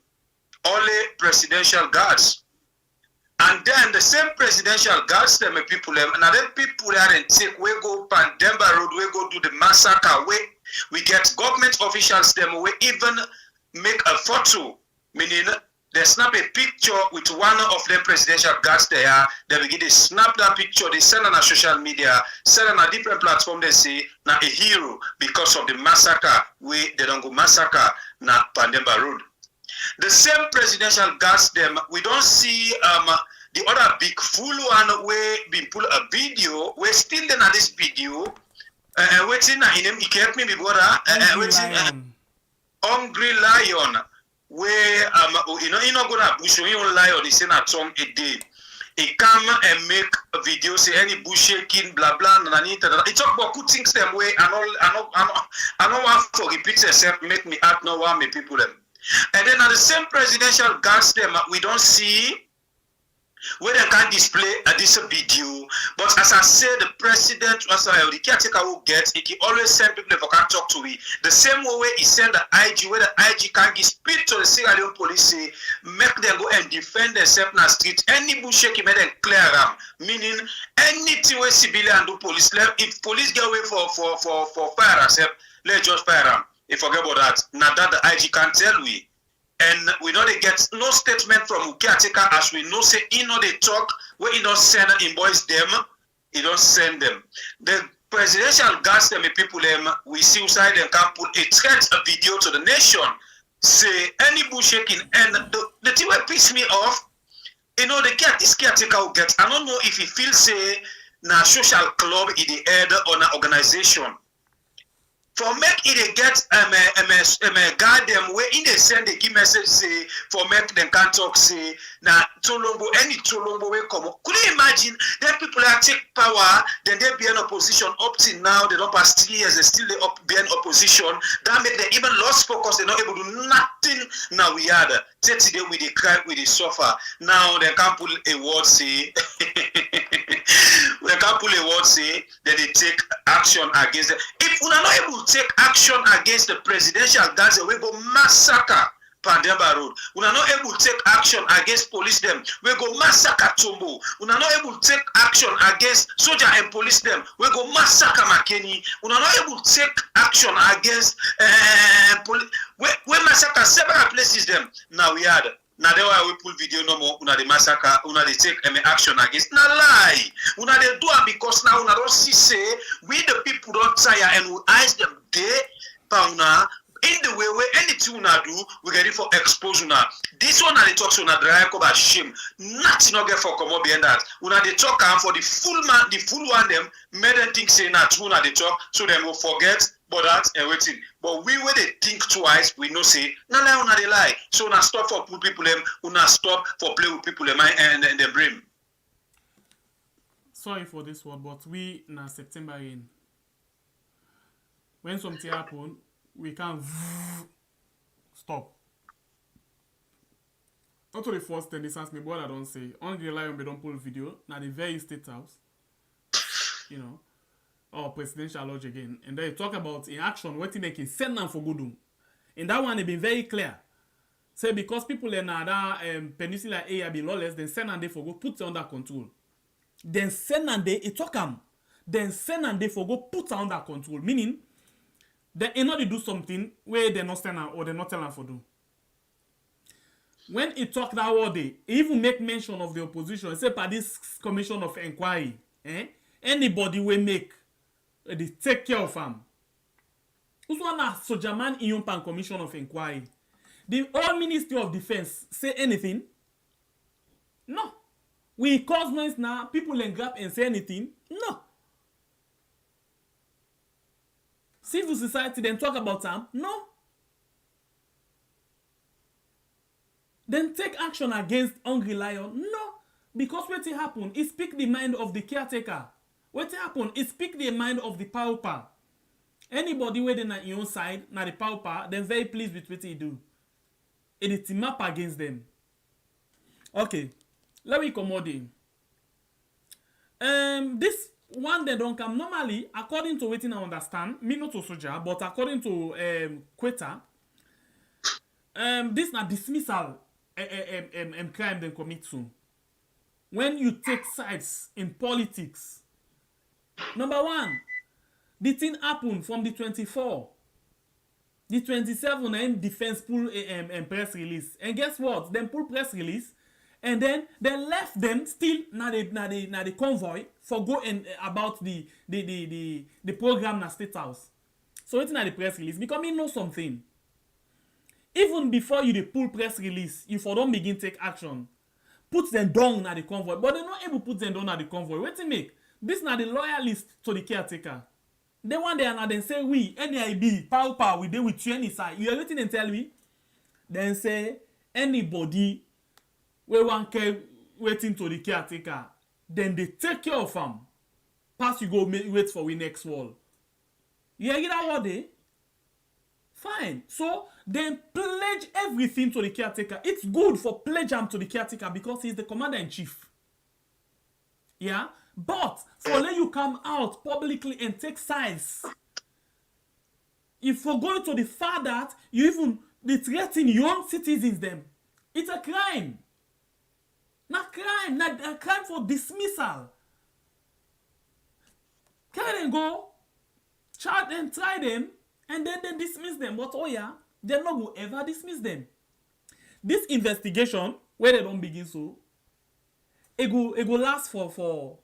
Only presidential guards. And then the same presidential guards, them people, and then people that and take, we go Pandemba Road, we go do the massacre, we get government officials, them we even make a photo, meaning they snap a picture with one of them presidential guards there, they begin to snap that picture, they send on a social media, send on a different platform, they say, now a hero because of the massacre, they don't go massacre, na Pandemba Road. The same presidential guards them, we don't see the other big fool one where been pull a video, we're still in this video, waiting in him, he kept me, brother, waiting, Hungry Lion, where you know, you're not gonna bush, you don't lie on the same song a day. He come and make a video, say any bush shaking, blah blah, and he talk about good things them way, I don't want to repeat yourself, make me act no one, me people them. And then at the same presidential guards them, we don't see where they can display this video. But as I said, the president, the caretaker will get, he can always send people that can talk to me. The same way he send the IG, where the IG can give speed to the Sierra Leone police, say, make them go and defend themselves in the street. Any bush shaking, make them clear them. Meaning, anything where civilian do police, if police get away for fire themselves, let's just fire them. If forget about that, now that the IG can tell we. And we know they get no statement from caretaker as we know say he know they talk where he don't send invoice them, he don't send them. The presidential guards them people them we see outside them can put a threat a video to the nation. Say any bush shaking and the thing will piss me off, you know this caretaker will get. I don't know if he feels say na social club in the head or an organization. For make it get guard them where in they send they give message say for make them can talk say na Tolombo any Tolombo will come. Could you imagine that people are take power then they be in opposition up till now they don't pass 3 years they still be in opposition that make them even lost focus they're not able to do nothing now we had today with the cry with the suffer now they can't pull a word say they can't pull a word say that they take action against them. If we are not able to take action against the presidential guards, we go massacre Pandemba Road. We are not able to take action against police them. We go massacre Tombo. We are not able to take action against soldier and police them. We go massacre Makeni. We are not able to take action against police. We massacre several places them. Now we had. Now they why we pull video no more. Una the massacre. Una they take action against. Na lie. Una they do it because now una don't see say we the people don't tire and we eyes them there. Pauna. In the way where anything una do, we get it for expose una. This one they talk to una dry about shame. Nothing not get for come up behind that. Una they talk for the full man, the full one them made them think say na true una they talk, so them will forget but that and waiting. But we when they think twice, we know say na lie una they lie. So una stop for put people them, una stop for play with people them and their brain. Sorry for this word, but we na September in. When something happen, we can't stop. Not to the first thing, this asked me what I don't say. Hungry Lion, they don't pull video. Now the very state house, you know, or presidential lodge again. And they talk about in action, what they can send them for good. In that one, they been very clear. Say because people in that peninsula area be lawless, then send and they for go put it under control. Then send and they it talk them. Then send and they for go put it under control. Meaning, they ain't not do something where they not send or they not tell them for do. When he talk that word, he even make mention of the opposition. Say by this commission of inquiry, anybody will make, they take care of him. Who's one a Sojaman Iyumpan commission of inquiry? The whole Ministry of Defense say anything? No. We cause noise now, people and grab and say anything? No. Civil society then talk about them? No. Then take action against Hungry Lion? No. Because what happen, it speak the mind of the caretaker. What happen, it speak the mind of the pauper. Anybody where they na your own side, na the pauper, then very pleased with what he do. It is team up against them. Okay. Let me come on. This one they don't come normally, according to what I understand, me not to soldier, but according to Quetta, this na dismissal crime they commit to. When you take sides in politics, number one, the thing happened from the 24, the 27 and defense pull press release, and guess what? Them pull press release, and then they left them still na the convoy for go and about the program na State House. So it's not the press release because me know something. Even before you the pull press release, you for don't begin take action. Put them down at the convoy, but they're not able to put them down at the convoy. What to make? This not the loyalist to the caretaker. They want there and then say we NIB power we deal with you any side. You everything and tell me. Then say anybody we want care waiting to the caretaker. Then they take care of them. Pass you go wait for we next wall. You hear that word eh? Fine. So then pledge everything to the caretaker. It's good for pledge him to the caretaker because he's the commander-in-chief. Yeah? But for let you come out publicly and take sides. If you're going to the far that you even threaten your own citizens them. It's a crime. Not crime. Not a crime for dismissal. Can they go charge and try them and then they dismiss them? But oh yeah, they're not going to ever dismiss them. This investigation, where they don't begin so, it go last for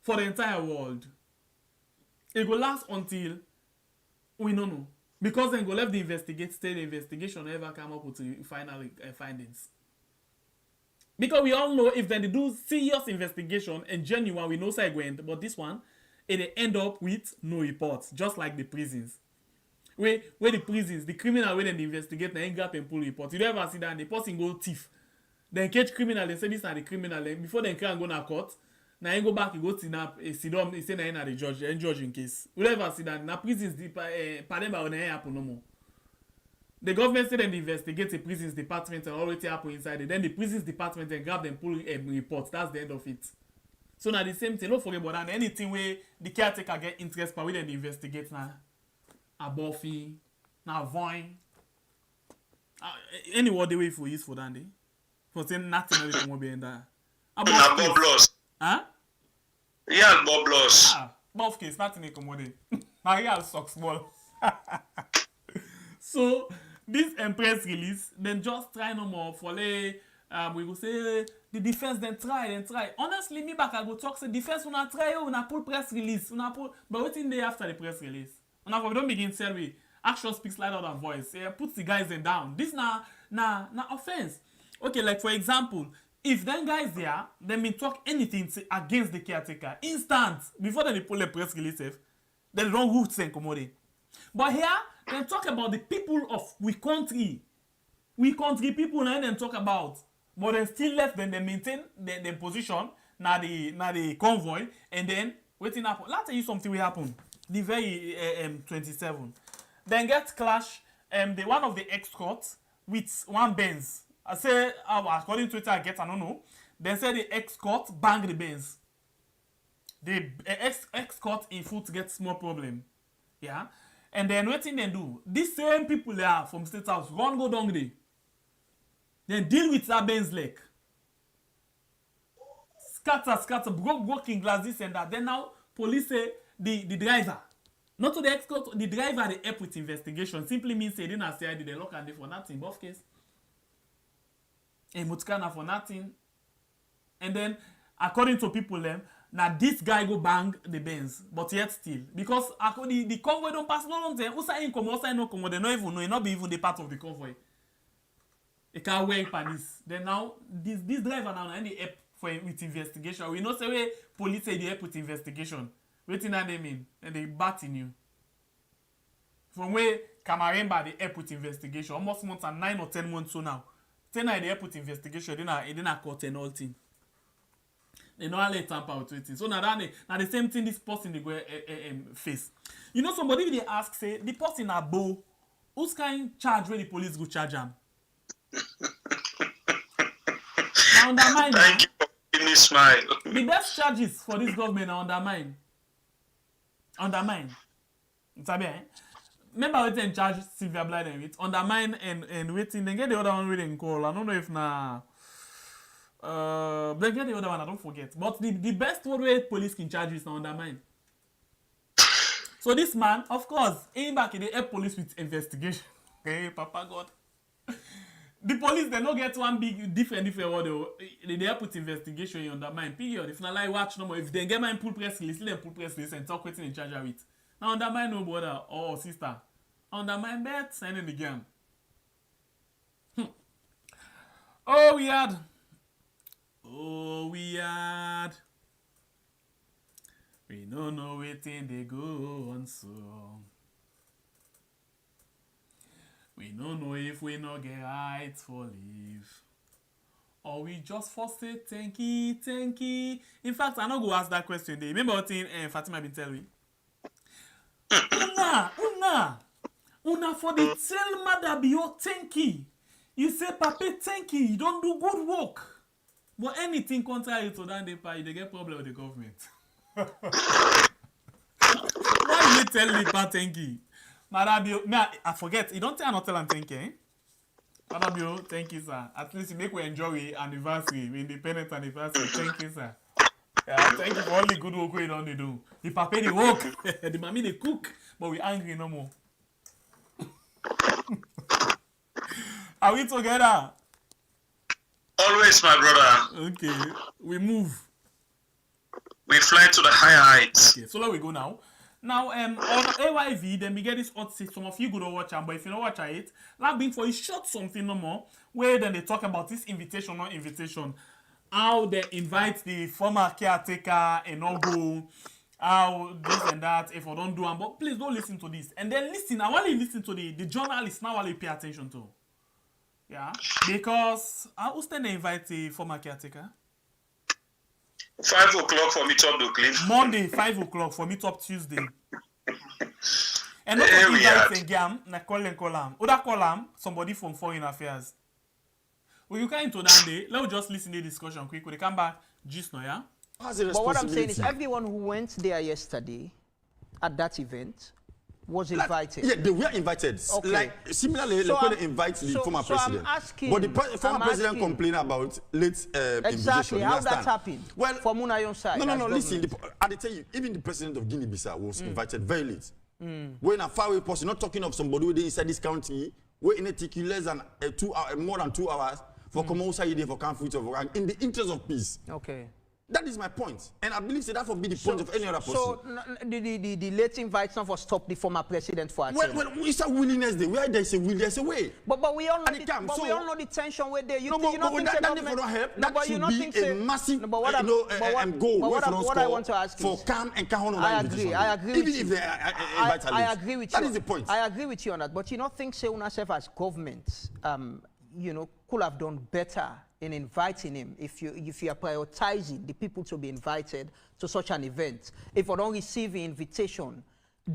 the entire world. It go last until we don't know. Because then go left the investigation ever come up with the final findings. Because we all know if they do serious investigation and genuine, we know say went, but this one, it end up with no reports, just like the prisons. Where the prisons, the criminal when they investigate, they grab and pull reports. You never see that the person go thief. Then catch criminal, they say this are the criminal. Before they can go to court, now you go back, you go to sit down, you say na the judge, and judge in case. You never see that. Na prisons, pardon by when happen no more. The government say then they investigate the prisons department and already happen inside it. Then the prisons department and grab them, pull reports. That's the end of it. So now the same thing. Don't forget about that. Anything where the caretaker get interest, but we then investigate now. A Buffy, now Vine. Any word they wait for use for that day. For saying nothing everything will be in there. Bob loss. Huh? Yeah, Bob loss. Bob case, nothing in commodity. My real socks small. So this press release, then just try no more for we will say the defense then try. Honestly, me back I go talk say defense una try una pull press release, una pull, but what's in there after the press release? Una for don't begin tell me action speaks louder than voice. Put the guys then down. This na offense. Okay, like for example, if them guys there, then me talk anything against the caretaker, instant before they pull a press release, they don't root and commodity. But here, they talk about the people of we country. We country people and then talk about, but they still left then they maintain their position, na the convoy, and then waiting happen. Let's tell you something will happen. The very 27. Then get clash the one of the escorts with one Benz. I say, according to Twitter, I get, I don't know. Then say the escort bang the Benz. The escort in foot get small problem. Yeah. And then what thing they do? These same people there from State House run go down there. Then deal with that Benz leg. Scatter, broken glass, this and that. Then now police say the driver. Not to the escort, the driver they help with investigation. Simply means they didn't say they lock and they for nothing. Both case. And Mutkana for nothing. And then according to people them, now this guy go bang the Benz, but yet still. Because the convoy don't pass no long time. Who say income, who say no come, they not even know, not be even the part of the convoy. They can't wear police. Then now this driver now and the help for with investigation. We know say way police say they help with investigation. Waiting that they mean, and they batting you. From where Camaremba they help with investigation, almost months and 9 or 10 months so now. 10 they help with investigation, they didn't court and all thing. They know how they tamper with it. So now the same thing this person they go face. You know somebody they ask say the person a bow, who's kind charge where the police go charge him? Now undermine. Thank you for making me smile. The best charges for this government are undermine. Undermine. It's a bit, eh? Remember what they charge Sylvia Blyden with? Undermine and waiting. Then get the other one reading call. I don't know if now. Then get the other one, I don't forget. But the best way police can charge is now undermine. So this man, of course, in back in the help police with investigation. Hey, Papa God. The police, they don't get one big different word. They help with investigation in undermine. Period. If not like watch no more. If they get my pull press release, let them pull press release and talk with in charge of it. Now undermine no brother or sister. Undermine bet, sign in the game. Oh, we had. We don't know waiting they go on so. We don't know if we no get rights for leave. Or we just force it, thank you. In fact, I not go ask that question. They remember what Fatima been telling me? Una for the tell mother be your thank you. You say, Papa, thank you. You don't do good work. But anything contrary to that, they get problem with the government. Why you tell me about thank you? Madabio, I forget. You don't tell not tell and thank you, eh? Madabio, thank you, sir. At least you make we enjoy anniversary, independent anniversary. Thank you, sir. Yeah, thank you for all the good work we don't do. The papa they work, the mommy they cook, but we angry no more. Are we together? Always, my brother. Okay, we move. We fly to the higher heights. Okay, so let we go now. Now, on AYV, then we get this hot seat. Some of you go to watch them, but if you don't watch it, like being for you short something no more, where then they talk about this invitation, not invitation. How they invite the former caretaker and all go, how this and that, if I don't do them. But please don't listen to this. And then listen, I want you to listen to the journalists now, I want you to pay attention to. Yeah, because who's then they invite the former caretaker? 5 o'clock for meet up the clean. Monday, 5 o'clock for meet up Tuesday. And not invite again, na call them. Other call somebody from Foreign Affairs. Well, you can't into that day. Let's just listen to the discussion quick. When they come back, just now, yeah? But what I'm saying is everyone who went there yesterday at that event was invited. Yeah, they were invited. Okay. Like similarly, they couldn't invite the former president. I'm asking, but the former president complained about late invitation. Exactly. How that happened? Well, from Unayon side. No. Listen, I tell you, even the president of Guinea-Bissau was invited very late. We're in a faraway person, not talking of somebody who inside this county. We're in a take less than more than 2 hours for come outside for conflict of in the interest of peace. Okay. That is my point. And I believe that would be the point of any other person. So the late invite not for stop the former president for well, it's a willingness there. Where there's a will, there's a way. But we all know we all know the tension where there. You think that help. That should be a massive goal what I want to ask for calm and calm. I agree even if they invite I agree with you. That is the point. I agree with you on that. But you don't think say yourself as government could have done better in inviting him if you are prioritizing the people to be invited to such an event. If I don't receive an invitation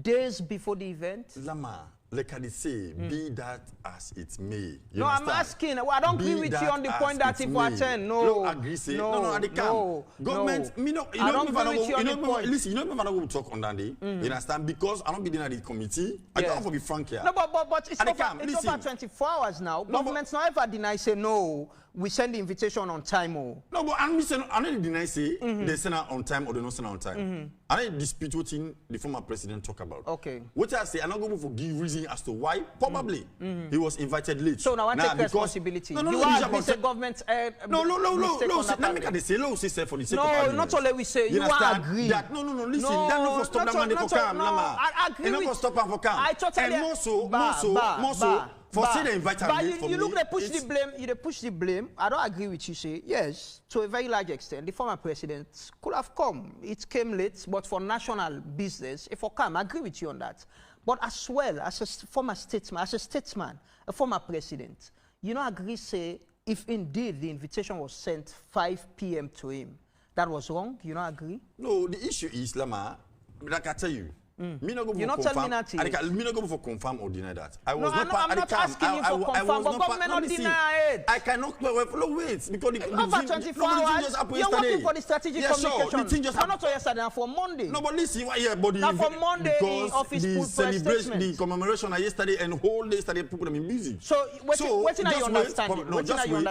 days before the event. Lama, like I say, be that as it may. You no, understand? I'm asking. Well, I don't agree with you on the point that if we attend, no, agree, say, no, I can't. Government, me no, I don't agree with you on the point. Listen, you know, if I don't talk on that day, you understand? Because I don't be in the committee. I don't want to be frank here. No, but it's over 24 hours now. Government's not ever deny say no. We send the invitation on time. Oh. No, but I'm saying I don't deny say they send out on time or they don't send out on time. I don't dispute what the former president talk about. Okay. What I say, I'm not going to give reason as to why. Probably he was invited late. So now I take responsibility. No, you are the government. No. Let me say no. Say for the sake of argument. No, not only we say you are agree. No. Listen, that not for stop that man for calm. I agree. Not for stop for calm. I totally. And more so. For say they invite but late for you me. Look, they push the blame. You push the blame. I don't agree with you. Say yes, to a very large extent, the former president could have come. It came late, but for national business, if I come, I agree with you on that. But as well as a former statesman, a former president, you know, agree say if indeed the invitation was sent 5 p.m. to him, that was wrong. You know, agree? No, the issue is Lama. Like I tell you. Me not go You're not telling me nothing. Me not go for confirm or deny that. I was I'm not asking you for confirm, but government not deny it. I cannot wait because over 24 hours. You're working for the strategic communication. Sure, not for yesterday, for Monday. No, but listen, but now for Monday, because office the celebration, the commemoration yesterday and whole day yesterday, people have been busy. So what are you understanding?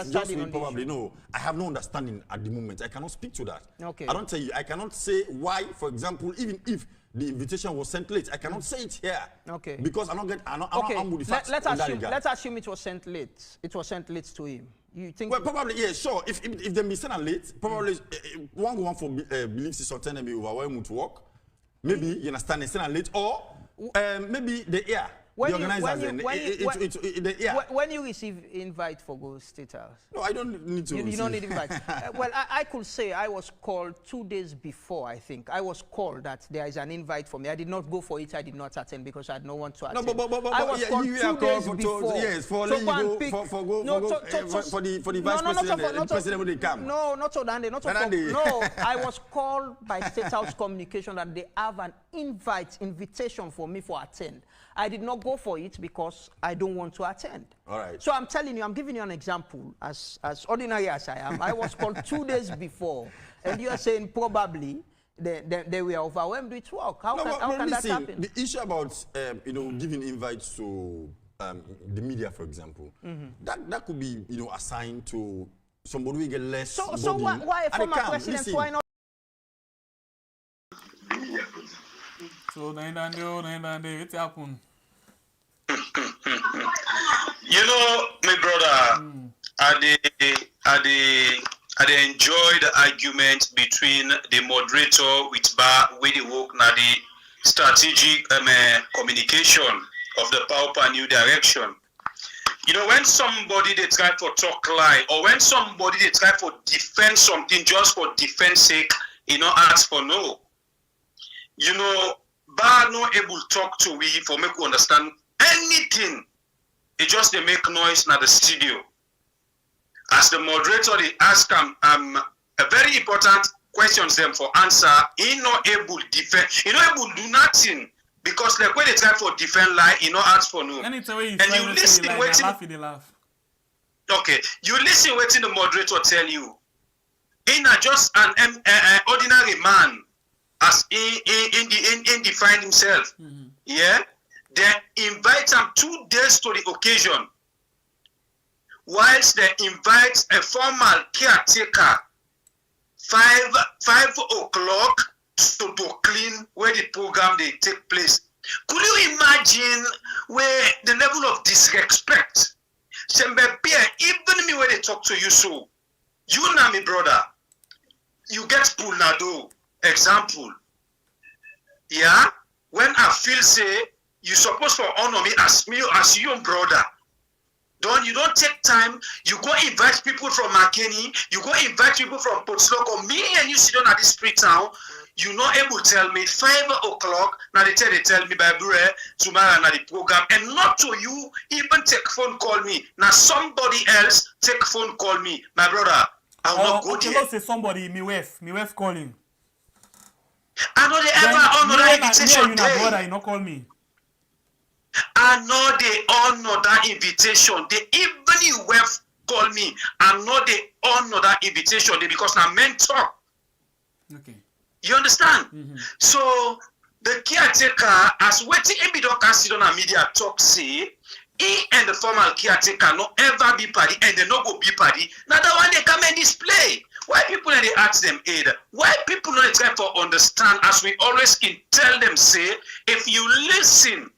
Just wait, probably no. I have no understanding at the moment. I cannot speak to that. Okay. I don't tell you. I cannot say why, for example, even if the invitation was sent late. I cannot say it here. Okay. Because I'm not with the facts. Let's assume it was sent late. It was sent late to him. You think? Well, probably, yeah, sure. If they be sent late, probably one for belief system tell them overwhelmed to work. Maybe you understand they send late, or maybe the air. When you receive invite for Go State House? No, I don't need to. You don't need invite. Well, I could say I was called 2 days before. I think I was called that there is an invite for me. I did not go for it. I did not attend because I had no one to attend. No, but I was called 2 days before. Yes, for the vice president. The president will come. No, not so Dande. Not so. No, I was called by State House Communication that they have an invitation for me for attend. I did not go for it because I don't want to attend. All right. So I'm telling you, I'm giving you an example. As ordinary as I am, I was called 2 days before, and you are saying probably they were overwhelmed with work. How can that happen? The issue about giving invites to the media, for example, that could be assigned to somebody who get less. So why a former president? Why not? So then it happened. You know, my brother, I enjoy the argument between the moderator with the work na the strategic communication of the Power New Direction. You know, when somebody they try to talk lie, or when somebody they try to defend something just for defense sake, ask for no. You know, Ba no able to talk to we for make we understand anything. It just they make noise na the studio. As the moderator they ask a very important questions them for answer. He not able defend. He not able do nothing because like when they try for defend lie, he not ask for no. And you listen waiting. They laugh. Okay, you listen waiting the moderator tell you. He not just an ordinary man. As in define himself, yeah, they invite him 2 days to the occasion, whilst they invite a formal caretaker 5 o'clock to clean where the program they take place. Could you imagine where the level of disrespect? Even me when they talk to you, so you know me, brother, you get pulled now though. Example, yeah, when I feel say you supposed to honor me as your brother. You don't take time, you go invite people from McKinney, you go invite people from Pottslock, me and you sit down at this free town, you not able to tell me 5 o'clock, now they tell me by Bure, tomorrow na the program, and not to you even take phone call me. Now somebody else take phone call me, my brother. I will not go there. Let's say somebody, me wife calling. I know they ever honor that invitation. You brother, you not call me. I know they honor that invitation. They even you have called me. I know they honor that invitation because now men talk. Okay. You understand? So the caretaker, as waiting in don't consider on media talk say, he and the former caretaker no ever be party and they no go be party. Now that one they come and display. Why people they ask them aid? Why people not try to understand as we always can tell them say, if you listen,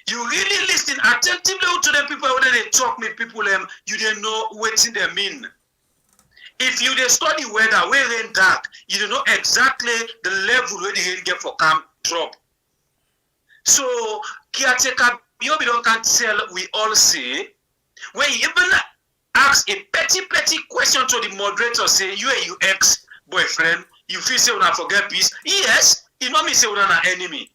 you really listen attentively to the people when they talk with people you don't know what they mean. If you they study weather, where rain dark, you don't know exactly the level where the rain get for come drop. So caretaker, you don't can tell we all say when you even ask a petty question to the moderator, say you and your ex boyfriend, you feel say una forget peace. Yes, you know me say una an enemy.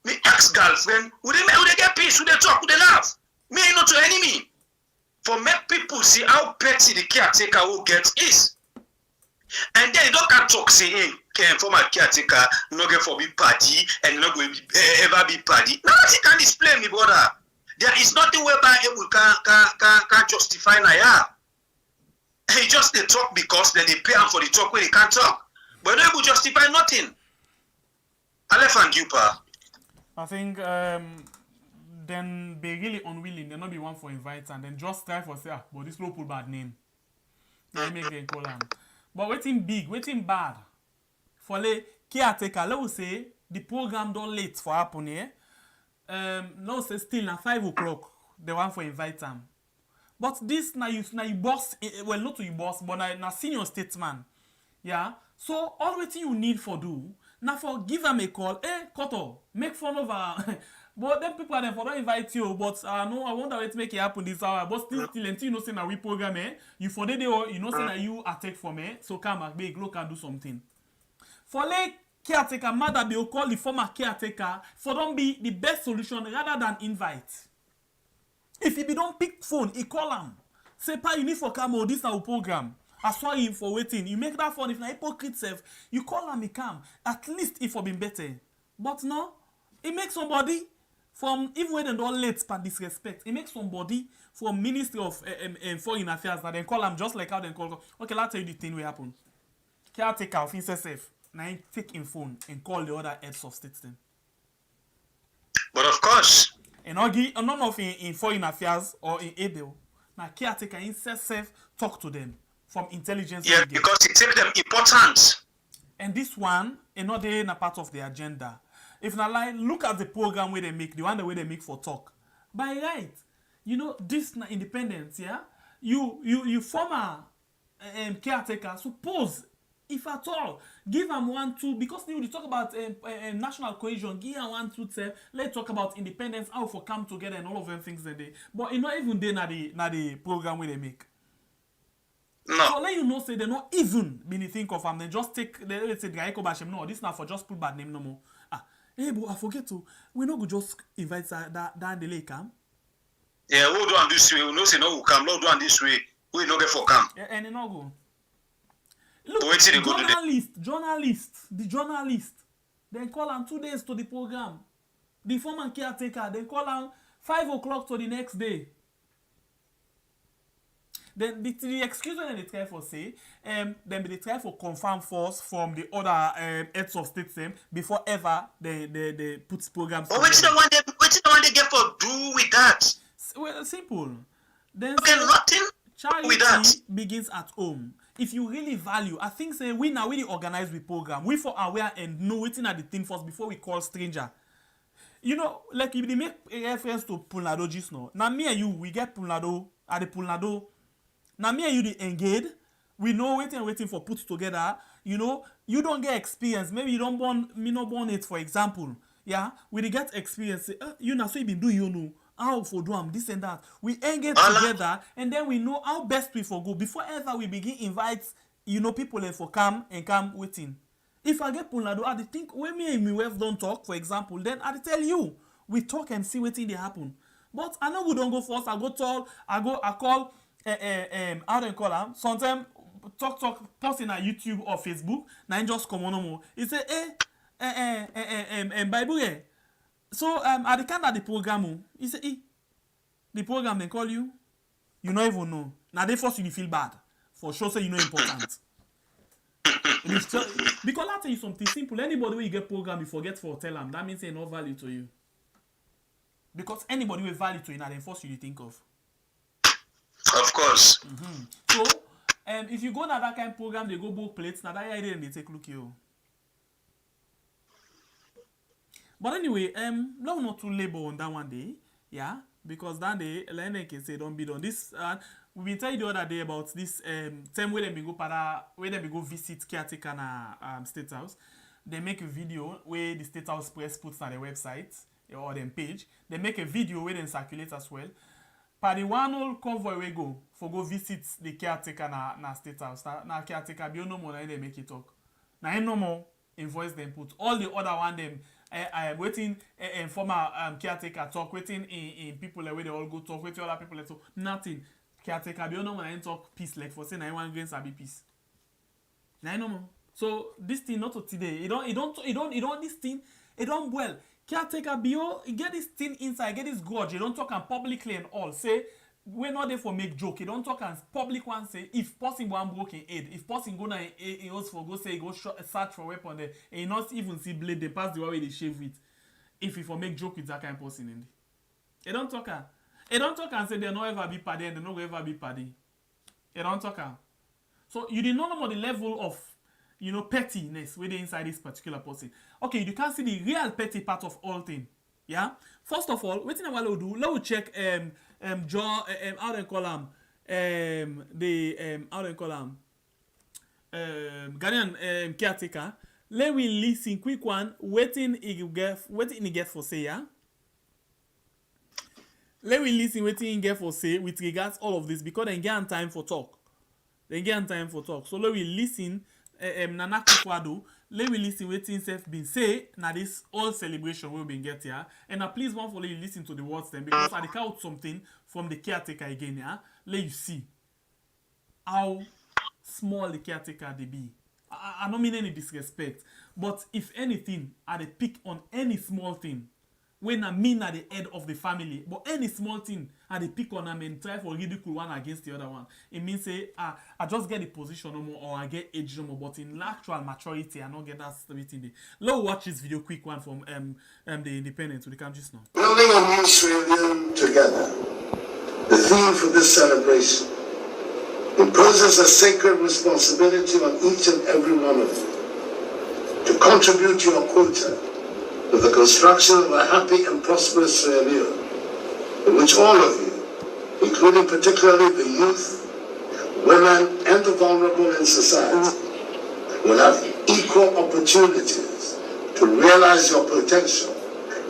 Me ex girlfriend, would they get peace? Would they talk? Would they laugh? Me ain't not your enemy. For make people see how petty the caretaker who gets is. And then you don't can talk say, hey, former caretaker, not get for be party and not going to ever be party. Now you can display me, brother. There is nothing whereby able can justify Naya. He just they talk because then they pay him for the talk where they can't talk. But they will justify nothing. Aleph and Dupa. I think then they really unwilling, they not be one for invite and then just try for say, but this low pull bad name. They make them call them. But waiting big, waiting bad. For the caretaker, let us say the program don't late for happen here. No say still na 5 o'clock they want for invite them. But this na you boss, well not to you boss, but na senior statesman. Yeah. So all what you need for do, now for give them a call, hey Koto, make fun of her. But then people are there for don't invite you, but no, I wonder what make it happen this hour. But still until you know say na we program you for the day or you know say na you attack for me, so come back, big look and do something. For like caretaker, mother be call the former caretaker for don't be the best solution rather than invite. If he don't pick phone, he call him. Say pa you need for come or this our program. I saw him for waiting. You make that phone if na hypocrite self, you call him he come. At least if for been better. But no, it makes somebody from even when they don't late per disrespect, it makes somebody from Ministry of Foreign Affairs that they call him just like how they call. Okay, let's tell you the thing will happen. Caretaker of himself, now he take him phone and call the other heads of state then. But of course. And none of in Foreign Affairs or in ABEL. Now caretaker himself talk to them from intelligence. Yeah, because it takes them important. And this one, another part of the agenda. If not like, look at the program where they make, the one the way they make for talk. By right, you know, this independence, yeah? You former caretaker, suppose, if at all, give them 1, 2, because they talk about national cohesion, give them 1, 2, 3, let's talk about independence, how for come together and all of them things that they, but it's not even there na the program where they make. No. So let you know, say they're not even when you think of them, they just take, let's say, Gaeko Bashem, no, this not for just put bad name no more. Hey, but I forget to. We not go just invite that the lake come. Yeah, we do on this way. We no say no we come. No do on this way. We no get for come. Yeah, and it not go. Look, the journalist. They call them 2 days to the program. The former caretaker, they call them 5 o'clock to the next day. Then the excuse when they try for say, then they try for confirm force from the other heads of state before ever they put programs. But what's the one they get for do with that? Well, simple. Then okay, nothing with that begins at home. If you really value, I think say we now really organize with program. We for aware and know waiting at the thing first before we call stranger. You know, like if they make a reference to Pulnado just now. Now me and you, we get Pulnado at the Pulnado. Now me and you the engage, we know waiting for put together. You know, you don't get experience. Maybe you don't born it, for example. Yeah, we get experience. You know, so you been do you know how for do this and that. We engage together, and then we know how best we for go before ever we begin invite people for come waiting. If I get Pulnado, I think when me and my wife don't talk, for example, then I tell you we talk and see what thing they happen. But I know we don't go first. I call. How do you call them? Sometimes talk post in a YouTube or Facebook. Now just come on more. He say, Bible, So at the kind of the program, he say, the program they call you, you don't even know. Now they force you to feel bad. For sure say you know important. Because I'll tell you something simple. Anybody where you get program, you forget for tell them, that means they no value to you. Because anybody with value to you, now they force you to think of. Of course. So, if you go to that kind of program, they go book plates, now that idea they take look you. But anyway, let's not too labor on that one day, yeah, because that day, like can say, don't be done. This, we've been telling you the other day about this time where they go visit caretaker na State House. They make a video where the State House press puts on their website or their page. They make a video where they circulate as well. But the one old convoy we go visit the caretaker na State House. Na caretaker be no more na they make it talk. Na no more invoice them put all the other one them. Waiting former caretaker talk, waiting in people where they all go talk, waiting other people talk, nothing. Caretaker be no man talk peace like for say 91 grains be peace. No more. So this thing not to today. It don't this thing. It don't well. Caretaker be get this thing inside, get this grudge. You don't talk and publicly and all say. We're not there for make joke. You don't talk as public one say if person one broken aid, if person go na for go say go search for weapon there, and you not even see blade they pass the way they shave with. If you for make joke with that kind of person in there. You don't talk and say they no ever be party and they no go ever be party. You don't talk So you did not know the level of pettiness where they inside this particular person. Okay, you can see the real petty part of all thing. Yeah. First of all, what I will do, let's check how they call him Ghanaian caretaker. Let we listen quick one. Waiting he get for say, yeah. Let we listen waiting he get for say with regards all of this because they get time for talk. So let we listen. Nana Kukwado, let me listen waiting self been say now this all celebration will be get here. And please one for let you listen to the words then because I count something from the caretaker again, yeah. Let you see how small the caretaker they be. I don't mean any disrespect, but if anything, I they pick on any small thing. When I mean at the head of the family, but any small thing, I they pick on them and try for ridicule one against the other one. It means say, I just get the position no more or I get age no more, but in actual maturity, I don't get that stability there. Let's watch this video, quick one from the Independent to the countries now. Building a new Sierra Leone together. The theme for this celebration imposes a sacred responsibility on each and every one of you to contribute your quota to the construction of a happy and prosperous Sierra Leone, in which all of you, including particularly the youth, women, and the vulnerable in society, will have equal opportunities to realize your potential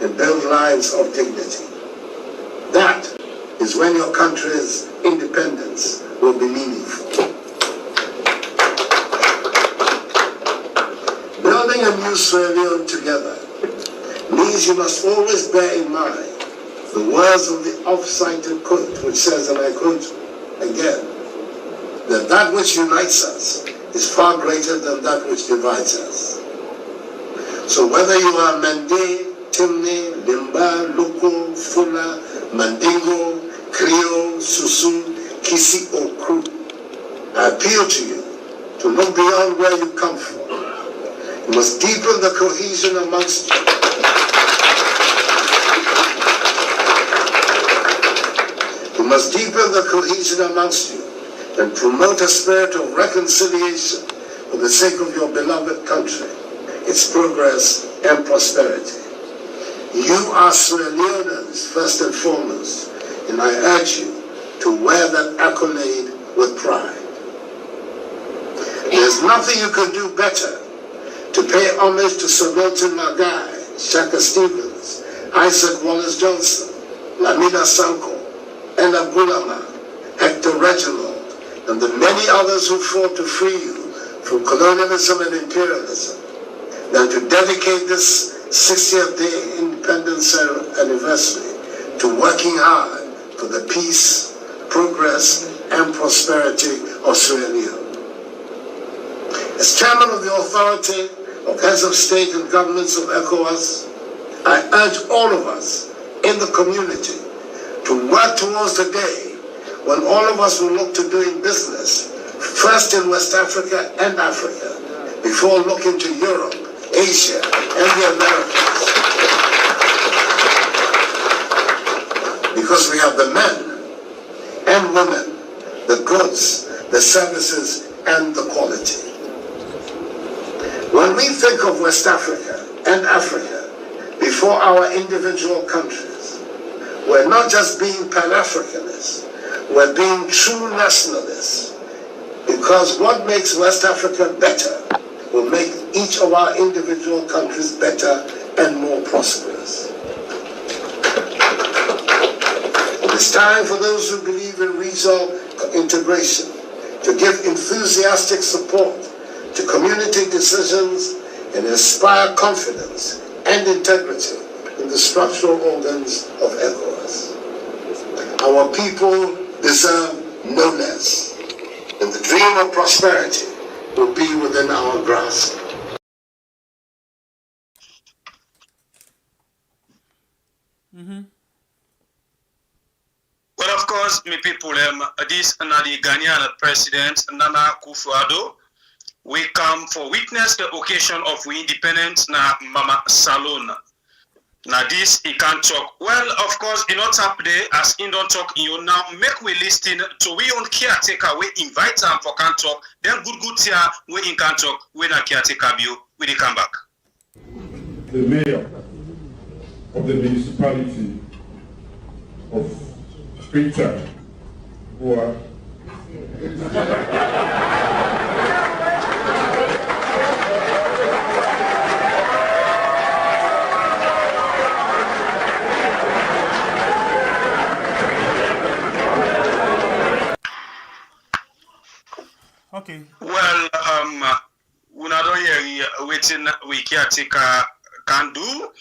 and build lives of dignity. That is when your country's independence will be meaningful. Building a new Sierra Leone together means you must always bear in mind the words of the oft-cited quote, which says, and I quote again, that which unites us is far greater than that which divides us. So whether you are Mende, Timne, Limba, Loko, Fula, Mandingo, Creole, Susu, Kisi, or Kru, I appeal to you to look beyond where you come from. You must deepen the cohesion amongst you. You must deepen the cohesion amongst you and promote a spirit of reconciliation for the sake of your beloved country, its progress and prosperity. You are Sierra Leoneans first and foremost, and I urge you to wear that accolade with pride. There's nothing you can do better to pay homage to Sir Milton Nagai, Shaka Stevens, Isaac Wallace Johnson, Lamina Sanko, Ella Bulama, Hector Reginald, and the many others who fought to free you from colonialism and imperialism, than to dedicate this 60th day independence anniversary to working hard for the peace, progress, and prosperity of Sierra Leone. As chairman of the authority of heads of state and governments of ECOWAS, I urge all of us in the community to work towards the day when all of us will look to doing business, first in West Africa and Africa, before looking to Europe, Asia, and the Americas. Because we have the men and women, the goods, the services, and the quality. When we think of West Africa and Africa before our individual countries, we're not just being Pan-Africanists, we're being true nationalists. Because what makes West Africa better will make each of our individual countries better and more prosperous. It is time for those who believe in regional integration to give enthusiastic support to community decisions and inspire confidence and integrity in the structural organs of ECOWAS. Our people deserve no less, and the dream of prosperity will be within our grasp. Well, of course, my people, this na the Ghanaian President Nana Akufo-Addo. We come for witness the occasion of we independence na Mama Salon. Now this he can talk. Well, of course, he not up there as he don't talk. You now make we listen to we on caretaker. We invite him for can talk. Then good here we in can talk. We na caretaker view. We dey come back. The mayor of the municipality of Freetown, Bua. Okay. Well, we not hear waiting we caretaker can do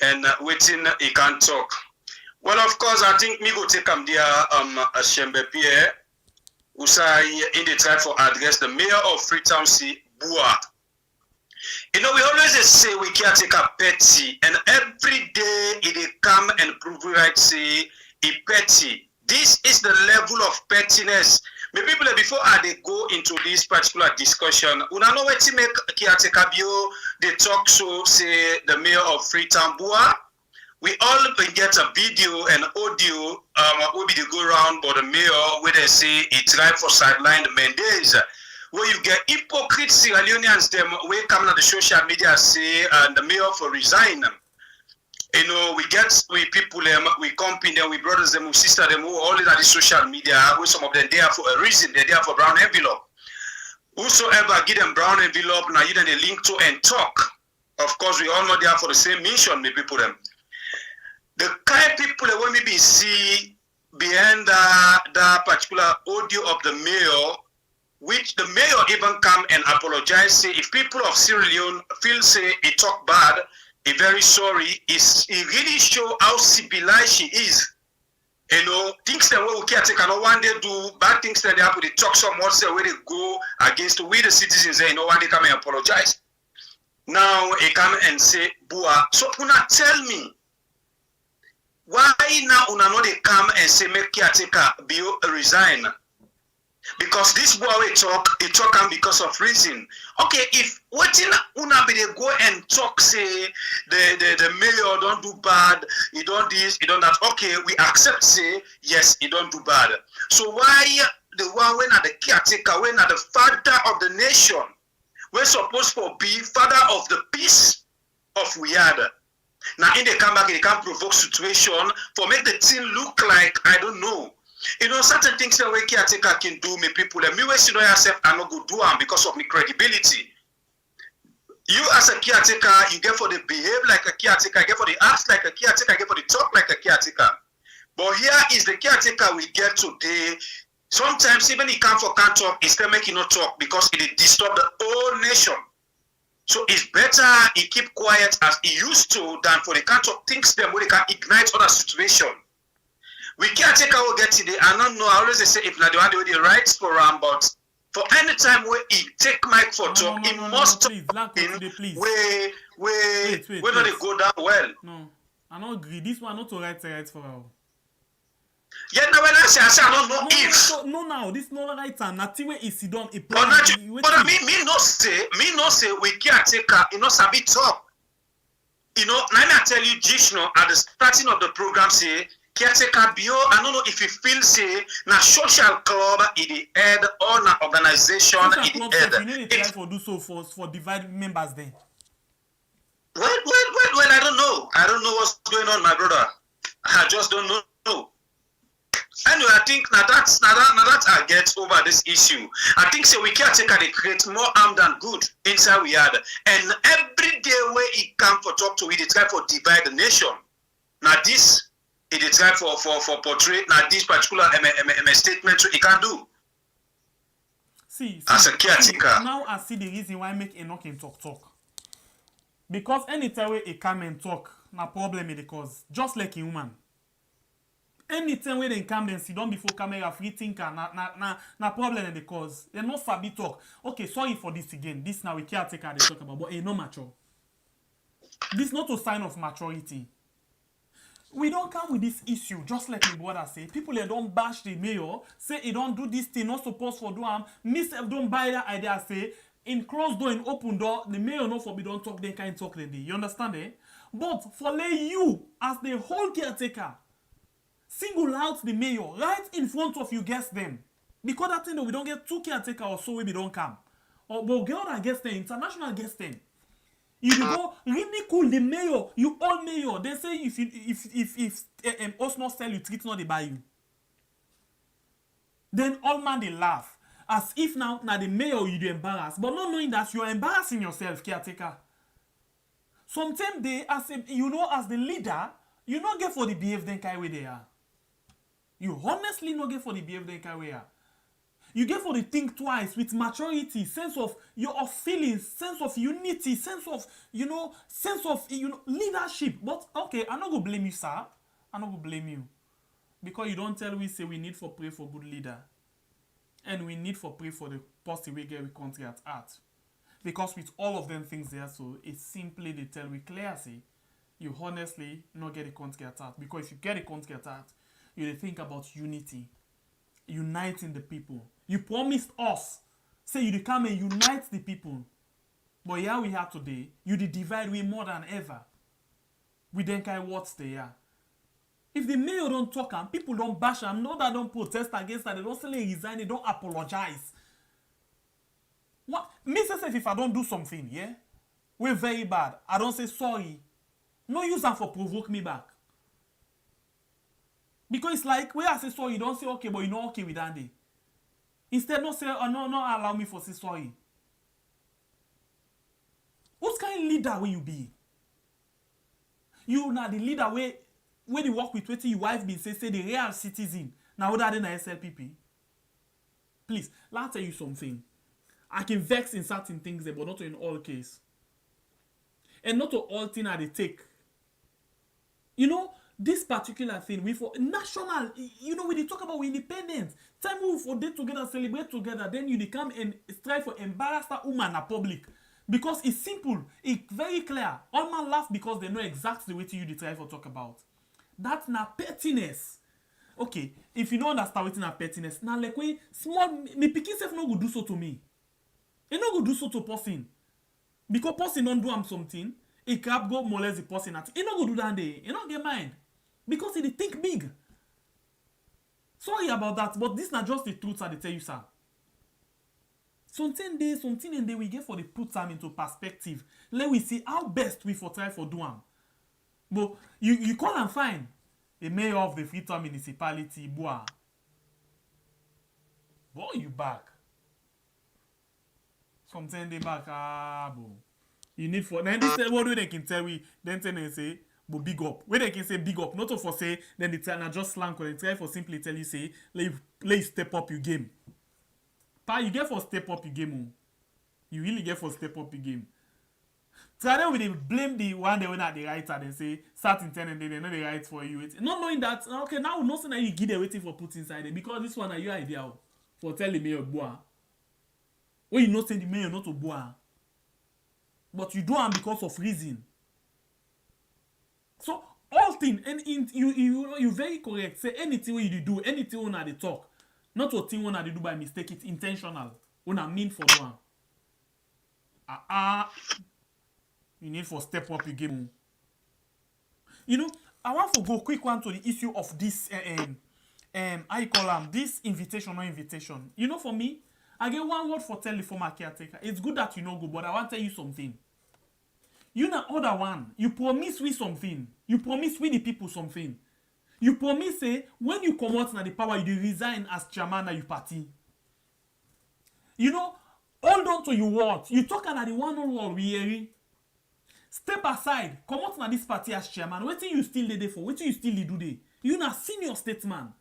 and waiting he can talk. Well, of course, I think me go take him there Shembe Pierre, who say in the try for address the mayor of Freetown C, Bua. You know, we always say we caretaker petty, and every day it come and prove right say he petty. This is the level of pettiness. Me people, before I go into this particular discussion, we know what to make caretaker bio. They talk so say the mayor of Freetown Bua. We all get a video and audio will be the go round by the mayor where they say it's right for sideline Mendes. Where you get hypocrite Sierra Leoneans them we come on the social media say the mayor for resign. You know, we people we company them, we brothers them, we sister them who all in the social media, with some of them there for a reason, they're there for brown envelope. Whosoever give them brown envelope, now you then they link to and talk. Of course, we all know they are for the same mission, me people them. The kind of people that when we see behind that particular audio of the mayor, which the mayor even come and apologize, say if people of Sierra Leone feel say he talk bad, he very sorry, he really show how civilized she is. You know, things that we can't take, no one day do bad things that they have to talk so much where they go against we the citizens, you know, one day come and apologize. Now he come and say, Bua, so una tell me, why now una no they come and say make caretaker be resign? Because this boy we talk, he talk because of reason. Okay, if what in una be they go and talk say the mayor don't do bad, he don't this, he don't that. Okay, we accept say yes, he don't do bad. So why the one when are the caretaker, when are the father of the nation, we're supposed to be father of the peace of Wiada. Now in the come back, they can provoke situation for make the thing look like I don't know. You know, certain things that we caretaker can do, me people, and me way you know yourself, I not go do them because of my credibility. You as a caretaker, you get for the behave like a caretaker, get for the act like a caretaker, get for the talk like a caretaker. But here is the caretaker we get today. Sometimes even he come for can't talk, instead making no talk because it disturb the whole nation. So it's better he keep quiet as he used to than for the can't talk things them where they can ignite other situation. We can't take our get today. I don't know. I always say if not the one the rights for but for any time where he take mic for talk, he must talk in way we not dey go down well. No, I don't agree. This one not to right for her. Yeah, now when I say I don't know if. No, now this no right and nothing where is done a plan. But me no say we can't take her. You know, sabi talk. You know, now I tell you, Jishno at the starting of the program say caretaker bio. I don't know if you feel say na social club in the head or na organization in the head. You need to try for do so for divide members then. Well, I don't know. I don't know what's going on, my brother. I just don't know. Anyway, I think now that I get over this issue. I think so we can take and create more harm than good inside we had. And every day where he come for talk to we, they try for divide the nation. Now this it is try for portray now this particular statement he can do. See, as a caretaker. Now I see the reason why I make Enoch in talk. Because anytime we come and talk, na problem it cause. Just like a human. Anytime when they come and sit down before camera, free thinker, na problem in the cause. They no sabi talk. Okay, sorry for this again. This now we can't take they talk about, but no mature. This not a sign of maturity. We don't come with this issue, just like my brother say. People they don't bash the mayor, say he don't do this thing, not supposed for do me don't buy that idea, say in closed door, in open door, the mayor not for be don't talk, they can't talk then. You understand eh? But for you, as the whole caretaker, single out the mayor right in front of you guess them. Because that thing that we don't get two caretaker or so we don't come. Or but girl that gets them, international gets them. You go really cool the mayor, you all mayor. They say if us not sell you, treat not they buy you. Then all man they laugh. As if now the mayor you do embarrass, but not knowing that you are embarrassing yourself, caretaker. Sometimes they as the leader, you not get for the behave then kind way they are. You honestly not get for the behave then kind way are. You get for the think twice with maturity, sense of your feelings, sense of unity, sense of leadership. But okay, I'm not gonna blame you, sir. I'm not gonna blame you. Because you don't tell we say we need for pray for good leader. And we need for pray for the person we get we country at heart. Because with all of them things there, so it's simply they tell we clear say you honestly not get a country at heart. Because if you get a country at heart, you think about unity. Uniting the people. You promised us. Say you come and unite the people. But here we are today. You divide we more than ever. We then kind of what's there. If the mayor don't talk and people don't bash them, no that don't protest against that, they don't say they resign, they don't apologize. What? Me say if I don't do something, yeah? We're very bad. I don't say sorry. No use them for provoke me back. Because it's like, where I say sorry, you don't say okay, but you're not okay with Andy. Instead, not say, oh, no, allow me for say sorry. What kind of leader will you be? You not the leader where you work with what your wife been say the real citizen. Now other than SLPP. Please, let me tell you something. I can vex in certain things, but not in all cases. And not to all things that they take. You know, this particular thing, we for national, when they talk about independence, time we for day together, celebrate together, then you come and strive for embarrass that woman in public. Because it's simple, it's very clear. All man laugh because they know exactly what you try for talk about. That's not pettiness. Okay, if you don't understand what na pettiness, now like when small, me pikin self no go do so to me. He no go do so to person. Because person don't do something, he can go molest the person at. He no go do that day. He don't get mind. Because he think big. Sorry about that, but this not just the truth I tell you, sir. Something and day we get for the put time into perspective. Let we see how best we for try for do am. But you call and find the mayor of the Freetown municipality, Bois. Boy, you back. Something they back, bro. You need for then this what they can tell we then they say. But big up. Where they can say big up, not for say, then they tell just slang or they try for simply tell you say, let step up your game. Pa, you get for step up your game. You really get for step up your game. Try them when they blame the one they went at the writer, they say, start in 10 and they know they write for you. It's not knowing that, okay, now no saying that you give them waiting for put inside it, because this one are your idea for telling me your boy. When you not saying the mayor not to boy. but you do am because of reason. So all thing and you very correct. Say anything wey you do, anything una dey talk, not a thing una dey do by mistake. It's intentional. Una mean for do am. You need for step up your game. You know, I want to go quick one to the issue of this how you call them, this invitation or invitation. You know, for me, I get one word for tell the former caretaker. It's good that you know go, but I want to tell you something. You know, other one, you promise we something. You promise we the people something. You promise say when you come out na the power, you resign as chairman of your party. You know, hold on to your words. You talk about the one word we hear. Step aside, come out na this party as chairman. What you still dey for? What you still do there? You na senior statesman.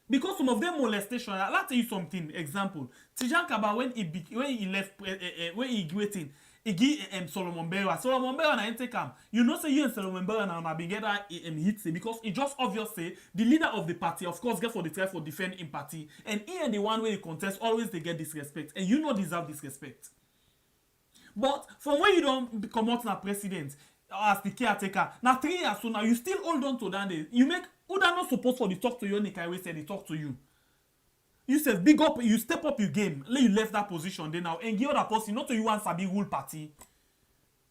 Because some of them molestation. I'll tell you something. Example, Tijan Kaba when he left, when he waiting, he give Solomon Bewa. Solomon Bewa na take him. You know say you and Solomon Bewa na be get that hit say because it just obvious say the leader of the party, of course, get for the try for defend in party, and he and the one way they contest always they get disrespect, and you not deserve disrespect. But from when you don't come out na president as the caretaker, now 3 years so now you still hold on to that day. You make who that not supposed for the talk to you, Nikai we said they talk to you. You said big up, you step up your game, let you left that position then now and give other person, not to you want Sabi rule party.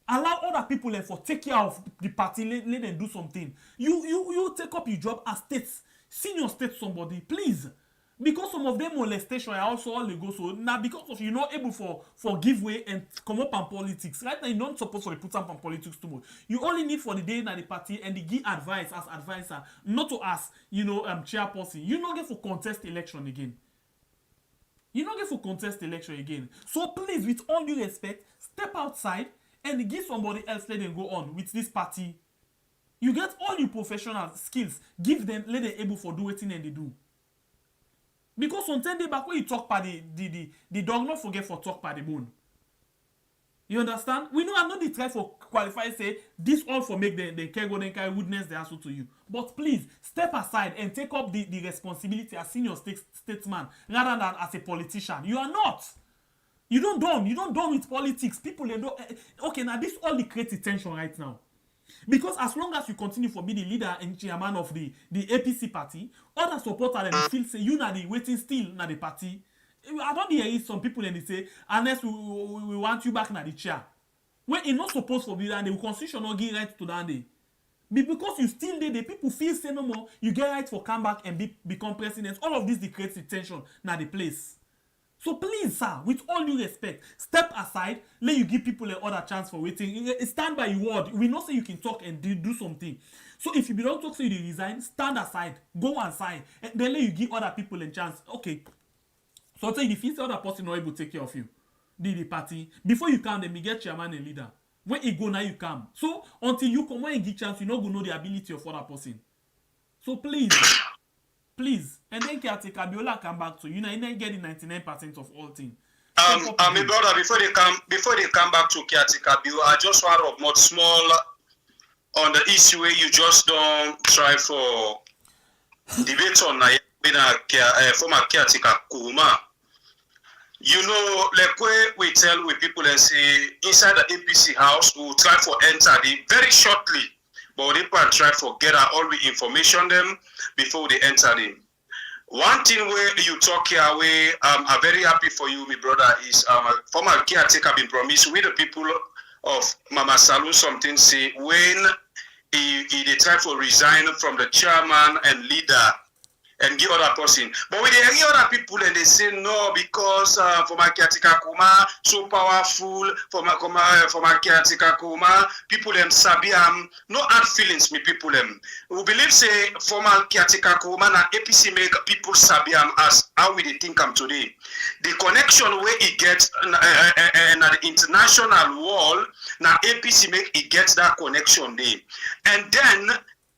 Allow other people and for take care of the party, let them do something. You take up your job as states, senior state somebody, please. Because some of them molestation are also all they go so now because of you not able for give way and come up on politics. Right now you're not supposed to put up on politics too much. You only need for the day in the party and the give advice as advisor, not to ask, you know, chairperson. You not get for contest election again. You not get for contest election again. So please, with all due respect, step outside and give somebody else let them go on with this party. You get all your professional skills, give them, let them able for do it and they do. Because on 10 days back when you talk by the dog, not forget for talk by the bone. You understand? We know I'm not the try for qualify say this all for make the care go then carry witness the answer to you. But please step aside and take up the responsibility as senior statesman rather than as a politician. You are not. You don't done with politics. People they don't okay now this all the creates tension right now. Because as long as you continue to be the leader and chairman of the APC party, other supporters and feel say you na the waiting still na the party. I don't hear some people and they say unless we want you back na the chair. When it's not supposed to be that the constitution not give right to that day. Because you still there, the people feel say no more, you get right for come back and become president. All of this creates tension na the place. So please, sir, with all due respect, step aside, let you give people another chance for waiting. Stand by your word. We know say you can talk and do something. So if you don't talk, say you resign, stand aside, go and sign, and then let you give other people a chance. Okay. So say if you see other person not able to take care of you, the party, before you come, then you get chairman and leader. When you go now, you come. So until you come, when you give chance, you not gonna know the ability of other person. So please, and then caretaker Biola come back to you. Now, you get the 99% of all things. My brother, before they come back to caretaker Biola, I just want to more small on the issue where you just don't try for debate on former caretaker Kuruma. You know, like we tell with people and say inside the APC house, we will try for enter the very shortly. But they can try for get all the information them before they enter them. One thing where you talk here, where I'm very happy for you, my brother, is former caretaker been promised with the people of Mama Salou something say when they try for resign from the chairman and leader and give other person. But when they hear other people and they say no because for my caretaker Kuma so powerful, for my caretaker Kuma, people them sabi no hard feelings me people them. We believe say former caretaker Kuma na APC make people sabi as how we they think today. The connection where it gets at the international wall, now APC make it gets that connection there. And then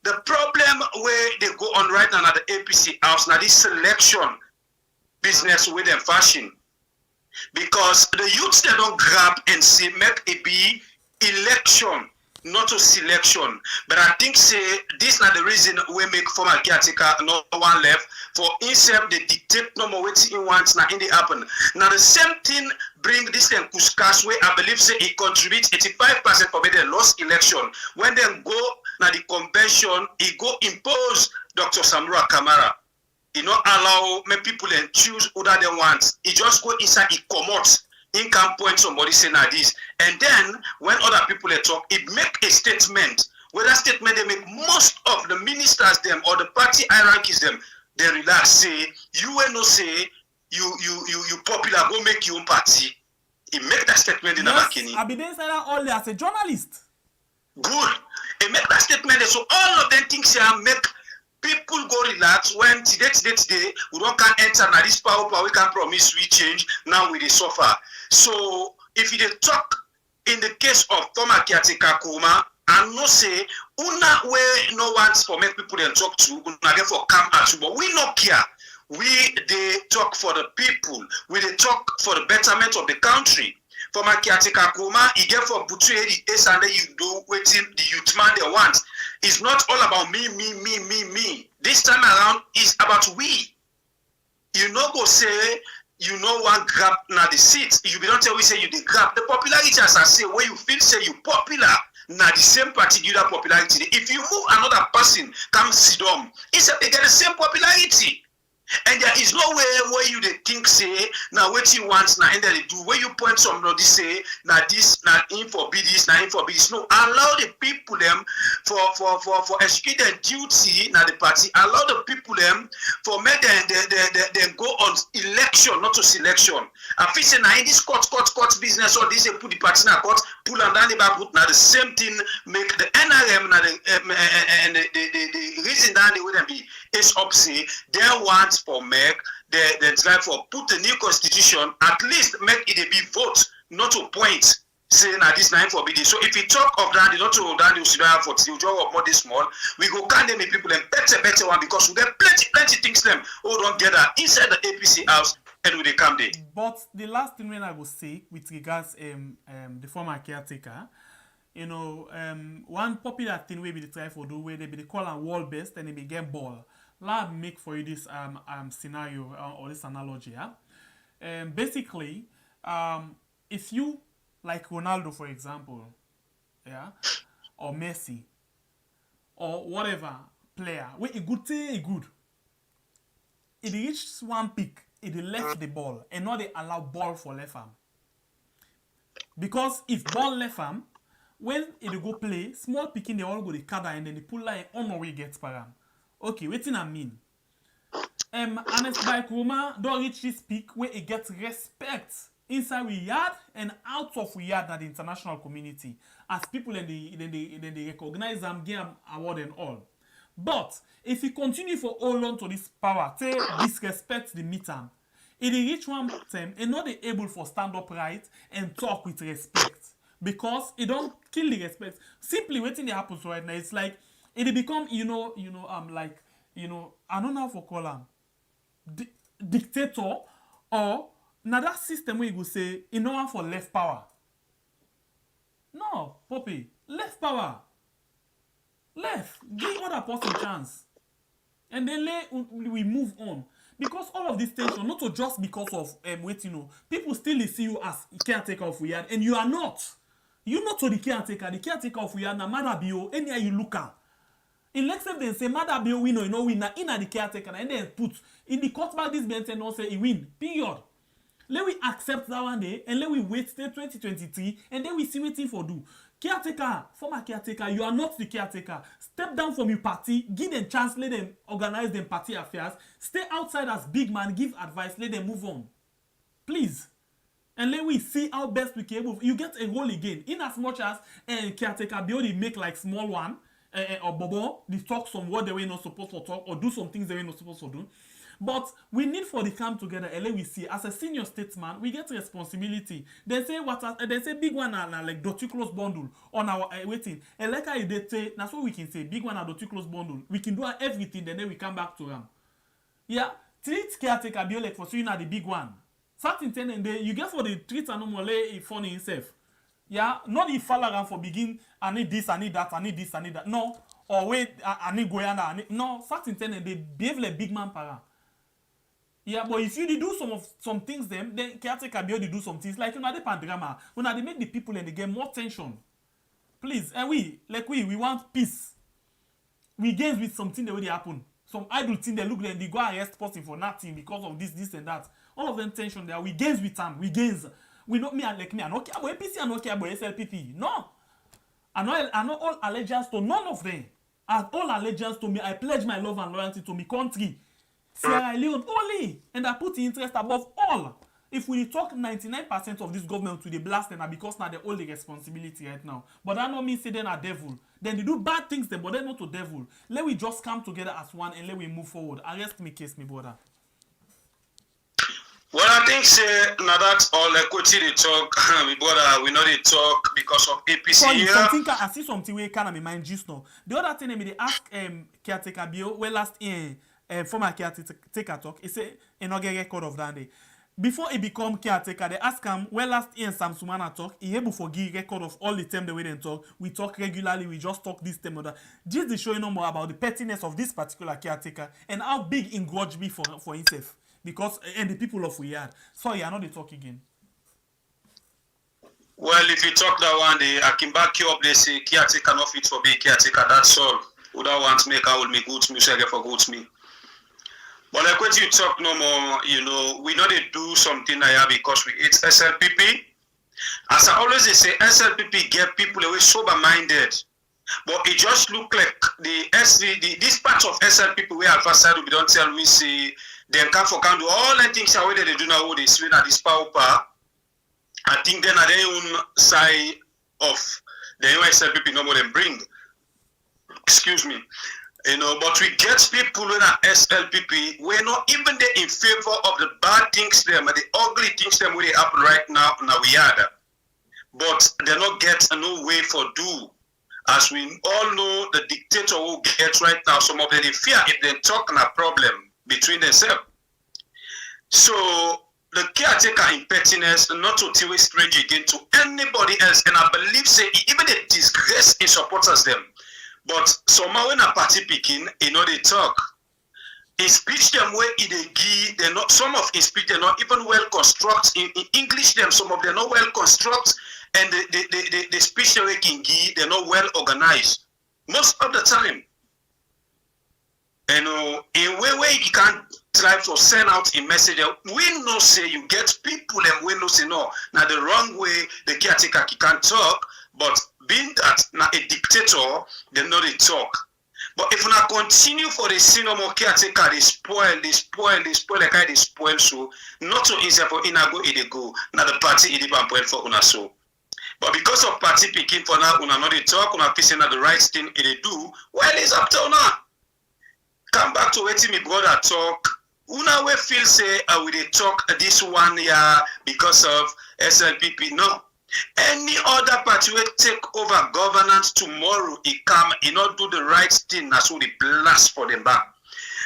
the problem where they go on right now at the APC house, now this selection business with them fashion. Because the youths they don't grab and say make it be election. not to selection. But I think say this not the reason we make former caretaker no one left for himself they dictate no more waiting in wants now in the happen. Now the same thing bring this thing Kuskas way I believe say it contributes 85% for the lost election. When they go now the convention, he go impose Dr. Samura Kamara. He not allow many people and choose who that they want. He just go inside, he commot. He can point somebody saying like this. And then when other people talk, it make a statement. Whether statement they make most of the ministers them or the party hierarchies them, they relax, say, you will not say you popular, go make your own party. He make that statement in the Makini. I've been saying that all day as a journalist. Good. He make that statement. So all of them things here make people go relax when today we don't can enter now this power we can promise we change now we dey suffer. So if you talk in the case of former caretaker Kuma, I no say una way no wants for make people then talk to una get for come at you, but we no care. We they talk for the people. We they talk for the betterment of the country. Former caretaker Kuma, he get for Butu and then you do waiting the youth man they want. It's not all about me. This time around, it's about we. You know, go say, you know, one grab now the seat. You don't tell we say you the grab. The popularity, as I say, where you feel say you popular, now the same party do that popularity. If you move another person, come sit down, it's they get the same popularity. And there is no way where you they think say now what you want now and they do where you point somebody say now this now in for this now in for this. No, allow the people them for execute their duty now the party. Allow the people them for make them go on election, not to selection. I feel say now in this court business or this they put the party now court pull and down the back now the same thing make the NRM now the reason that they wouldn't be is up say they want for make the drive for put a new constitution, at least make it a big vote, not to point saying that this 9 for BD. So if you talk of that, not to that you should have for the job of more this small, we go can them people and better one because we get plenty things them who don't get that inside the APC house and they come there. But the last thing when I will say with regards the former caretaker, you know, one popular thing we be the try for do where they be the call and wall based and they be get ball. Let me make for you this scenario or this analogy. Basically, if you like Ronaldo, for example, yeah, or Messi, or whatever player, when a good thing, a good, it reaches one pick, it left the ball, and now they allow ball for left arm. Because if ball left arm, when it go play, small picking they all go the cadder and then they pull line on the way gets param. Okay, waiting I mean. Honest by Kuma don't reach this peak where it gets respect inside Riyadh and out of Riyadh at the international community. As people then they recognize them, give them award and all. But if you continue for hold on to this power, say disrespect the midterm, it reach one time and not able for stand up right and talk with respect. Because it don't kill the respect. Simply waiting that happens right now, it's like it become, like, I don't know how to call him, dictator, or now that system where you go say, you know one for left power. No, Poppy, left power. Left, give other person chance. And then we move on. Because all of this tension, not just because of, people still see you as caretaker of Riyadh, and you are not. You're not to the caretaker of Riyadh, no matter bio, anywhere you look at. In Lexem, they say, Mother Bill win or no win, in the caretaker, and then put in the court back this bench and not say he win. Period. Let we accept that one day and let we wait till 2023 and then we see what for do. Caretaker, former caretaker, you are not the caretaker. Step down from your party, give them chance, let them organize them party affairs. Stay outside as big man, give advice, let them move on. Please. And let we see how best we can move. You get a role again. In as much as caretaker be only make like small one. Or Bobo, they talk some what they were not supposed to talk or do some things they were not supposed to do. But we need for the come together and let we see as a senior statesman we get responsibility. They say they say big one are like dirty close bundle on our waiting. And like I did say, that's what we can say. Big one are dirty close bundle. We can do everything then we come back to them. Yeah, treat caretaker be like for so you know the big one. Certain thing and you get for the treat and normally funny himself. Yeah, not if Falagan for begin, I need this, I need that, I need this, I need that. No. Or wait, I need Guyana, no, fact intended, they behave like big man para. Yeah, but if you do some things them, then caretaker be able to do some things. Like, you know, they pan drama. When they make the people and they get more tension. Please, and we want peace. We gains with something that will happen. Some idle thing they look like they go arrest person for nothing because of this and that. All of them tension there. We gains with them. We gains. We not me and like me. I don't care about APC. I don't care about SLPP. No. I know all allegiance to none of them. I have all allegiance to me. I pledge my love and loyalty to my country. Sierra Leone only. And I put the interest above all. If we talk 99% of this government to the blast, then because now they all the responsibility right now. But that don't mean say they're a devil. Then they do bad things, then, but they're not a devil. Let we just come together as one and let we move forward. Arrest me case, me brother. Well, I think say now that's all like what they talk, my brother. We know they talk because of APC here. I see something where kind of my mind just now. The other thing they ask caretaker Bio, well last year former caretaker talk, he say he not get record of that day. Before he become caretaker, they ask him, well, last year Sam Sumana talk, he able to give record of all the time the way they talk. We talk regularly, we just talk this time or that. Just to show you more about the pettiness of this particular caretaker and how big in grudge be for himself. Because, and the people of Riyadh. Sorry, I know they talk again. Well, if you talk that one day, I can back you up, they say, caretaker not fit for being caretaker, that's all. Who don't want to make out me good me, so for good me. But like when you talk no more, you know, we know they do something here because we hate SLPP. As I always say, SLPP get people away sober-minded. But it just look like this part of SLPP where Alpha side we don't tell we see they can do all the things how they do now they swing at this power. I think then at their own side of the SLPP no more than bring. Excuse me. You know, but we get people in our SLPP, we're not even there in favor of the bad things them, the ugly things them where they happen right now in Riyadh. But they not get no way for do. As we all know, the dictator who gets right now, some of them they fear if they talk on a problem between themselves. So the caretaker in pettiness, not to till strange again to anybody else, and I believe say even the disgrace in supporters them. But somehow when a party picking, you know they talk. In speech them where they give, they're not some of his speech they're not even well constructed. In English them, some of them not well constructed, and the speech they can give, they're not well organized. Most of the time. You know, in way you can try to send out a message. We know say you get people and we know say no. Now the wrong way the caretaker can talk, but being that now a dictator, they know they talk. But if we not continue for the cinema caretaker, they spoil like how they spoil so not so easy for Inago it go. Now the party it even point for una so. But because of party picking for now, una not they talk, una pissing at the right thing it do, well it's up to now. Come back to waiting me brother talk. Una we feel say we they talk this 1 year because of SLPP. No. Any other party will take over governance tomorrow, it come, it not do the right thing, that's what they blast for them back.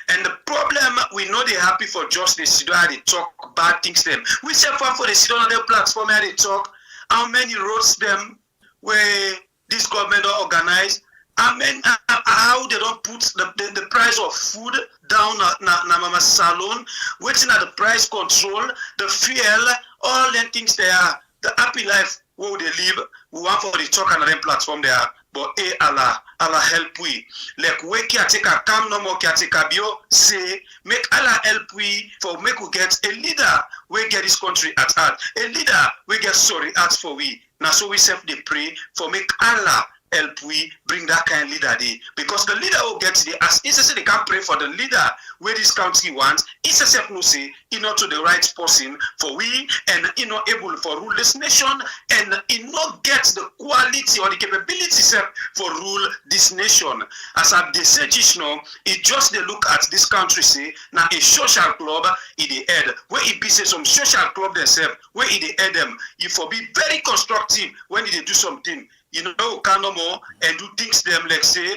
And the problem, we know they're happy for justice, how they talk bad things them. We say for they sit on their platform how they talk, how many roads them where this government don't organize, how they don't put the price of food down na mama salon, waiting at the price control, the fuel, all them things they are. The happy life where they live, we want for the talk on them platform there. But Allah help we. Like we caretaker come no more caretaker bio say make Allah help we for make we get a leader we get this country at heart. A leader we get sorry at for we. Now so we self they pray for make Allah help we bring that kind of leader there. Because the leader will get there as say they can pray for the leader where this country wants. It's a self no say not to the right person for we and not able for rule this nation and not get the quality or the capability self for rule this nation. As I they say just now, it just they look at this country say now a social club in the head where it be say some social club themselves where it the head them. You for be very constructive when they do something. You know, can no more and do things them like say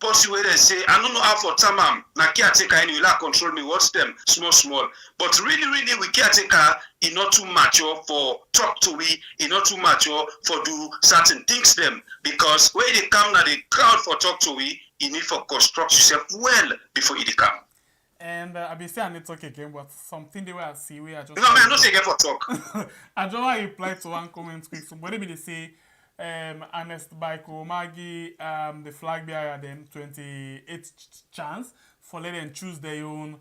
posse where they say, I don't know how for tamam, na caretaker anyway, la control me, watch them, small. But really, we caretaker, he not too mature for talk to we, he not too mature for do certain things them. Because when they come now, the crowd for talk to we, you need for construct yourself well before you come. And I be saying I need talk again, but something they will see we are just. No, man, I'm not saying for talk. I just want to reply to one comment quick. Somebody be they say, Ernest Baiko Maggie, the flag bearer them 28th chance for let them choose their own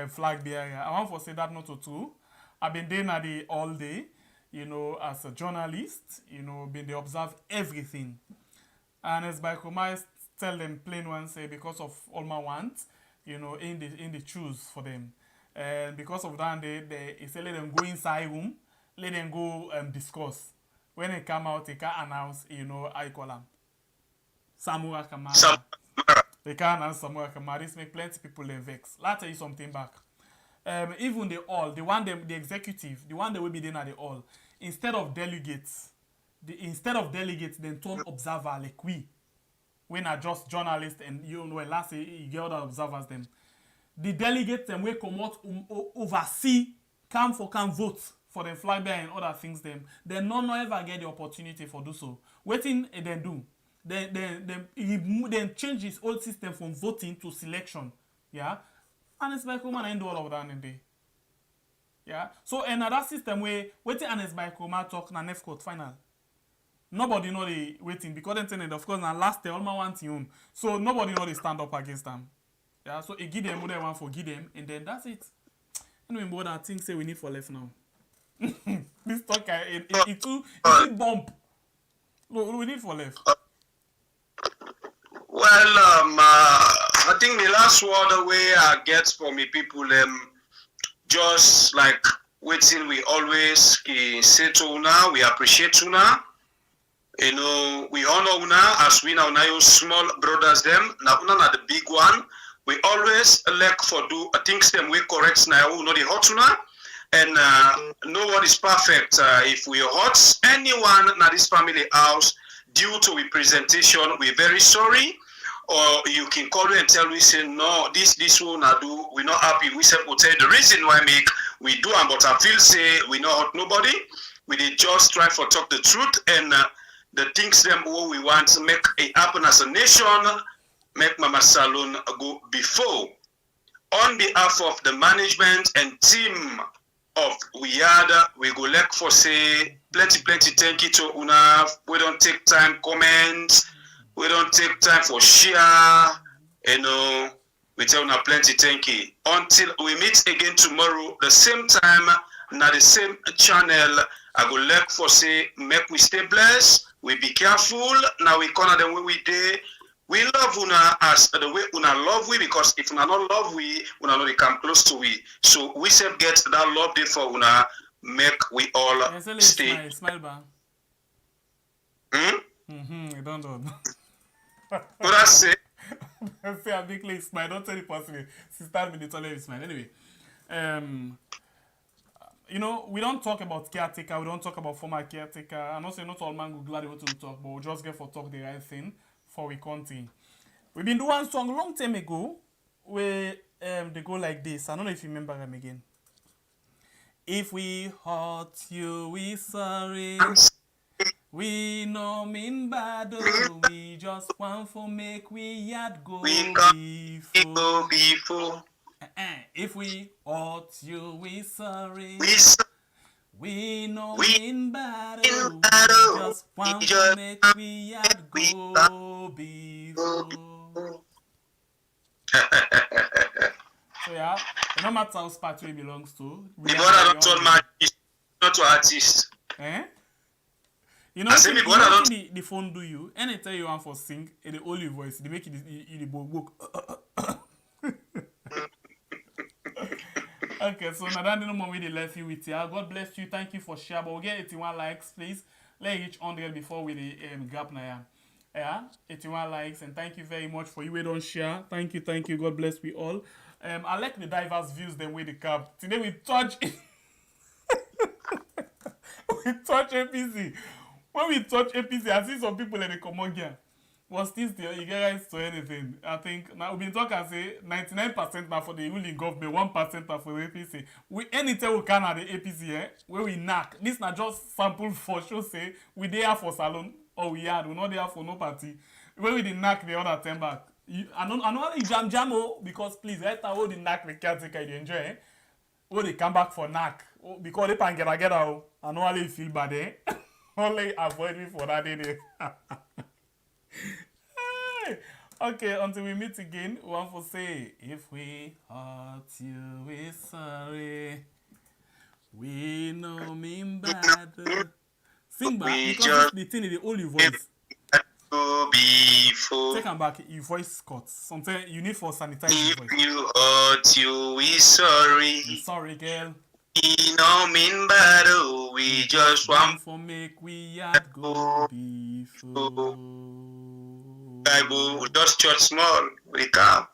flag bearer. I want to say that not to true. I've been there now all day, you know, as a journalist, you know, been they observe everything. Ernest Baiko Maggie tell them plain one say because of all my wants, you know, in the choose for them. And because of that, they say let them go inside room, let them go discuss. When they come out, they can announce, you know, I call them Samura Kamara. They can announce Samura Kamara. This make plenty people vex. Let me tell you something back. Even the executive, the one that will be there at the all, instead of delegates, then turn observer like we. When are just journalists and you know, last say you get other observers them. The delegates them will come out oversee, come vote for the flag bearer and other things them. They not ever get the opportunity for do so. Waiting then do. Then change his old system from voting to selection. Yeah. Ernest Baiko man do all of that in day. Yeah. So another system where waiting Ernest Baiko man talk na NEF court final. Nobody know they waiting because then saying of course now last day all my want him. So nobody know they stand up against them. Yeah, so it give them what they want for give them and then that's it. Anyway, more than things say we need for left now. This talk it too bump. No, we need for left. Well, I think the last word way I get for me people just like waiting we always say to una, we appreciate una. You know, we honor una as we now small brothers them. Now una na the big one. We always elect for do things them we correct now, not the hot una. And no one is perfect. If we hurt anyone in this family house due to a presentation, we're very sorry. Or you can call me and tell me, say, no, this one I do, we're not happy. We said, we'll tell you the reason why we do, but I feel say we not hurt nobody. We did just try for talk the truth and the things them what we want to make it happen as a nation, make Mama Salon go before. On behalf of the management and team of Wiyada, we go like for say plenty thank you to una. We don't take time comment, we don't take time for share, you know, we tell una plenty thank you. Until we meet again tomorrow, the same time, na the same channel, I go like for say make we stay blessed, we be careful, now we corner them where we dey. We love una as the way una love we, because if una not love we, una not come close to we. So we say get that love there for una, make we all stay. Smile bar. You don't know. What I say? I say a big place smile. Don't tell the person. Sister me the toilet smile. Anyway, you know, we don't talk about caretaker. We don't talk about former caretaker. I'm not saying not all man go glad they want to talk, but we'll just get for talk the right thing. For we continue. We've been doing one song long time ago where they go like this. I don't know if you remember them again. If we hurt you, we sorry. We no mean bad, we just want to make we yet go before. If we hurt you, we sorry. We no mean bad, we just want to make we yet go before. So yeah, no matter how part we belongs to. The brother don't turn my not to artist. You know, the phone do you, anytime you want for sing, the only voice, they make it the book. Okay, so now that no more we left you with you. God bless you. Thank you for sharing. But we'll get 81 likes, please. Let's reach 100 before we gap now. Yeah, 81 likes, and thank you very much for you. We don't share. Thank you. God bless we all. I like the diverse views then with the cap. Today we touch APC. When we touch APC, I see some people in the common here. But still, you get rights to anything. I think now we've been talking, say 99% now for the ruling government, 1% now for the APC. We anytime we can at the APC, where we knack. This not just sample for sure. Say we there for salon or we had, we not there for no party. Where we did knack the other time back. I know jam because please, I thought the knack the caretaker they enjoy. When they come back for knack because they can get out. I know how they feel bad. Only avoid me for that day. Okay, until we meet again, we want to say, if we hurt you, we're sorry. We know mean bad. Sing back, because the thing is the only voice. Take them back, your voice cuts. Sometimes you need for sanitize your voice. If you hurt you, we sorry. I'm sorry, girl. We no mean bad, we just want for make we had go before. Bible, just church small, we come.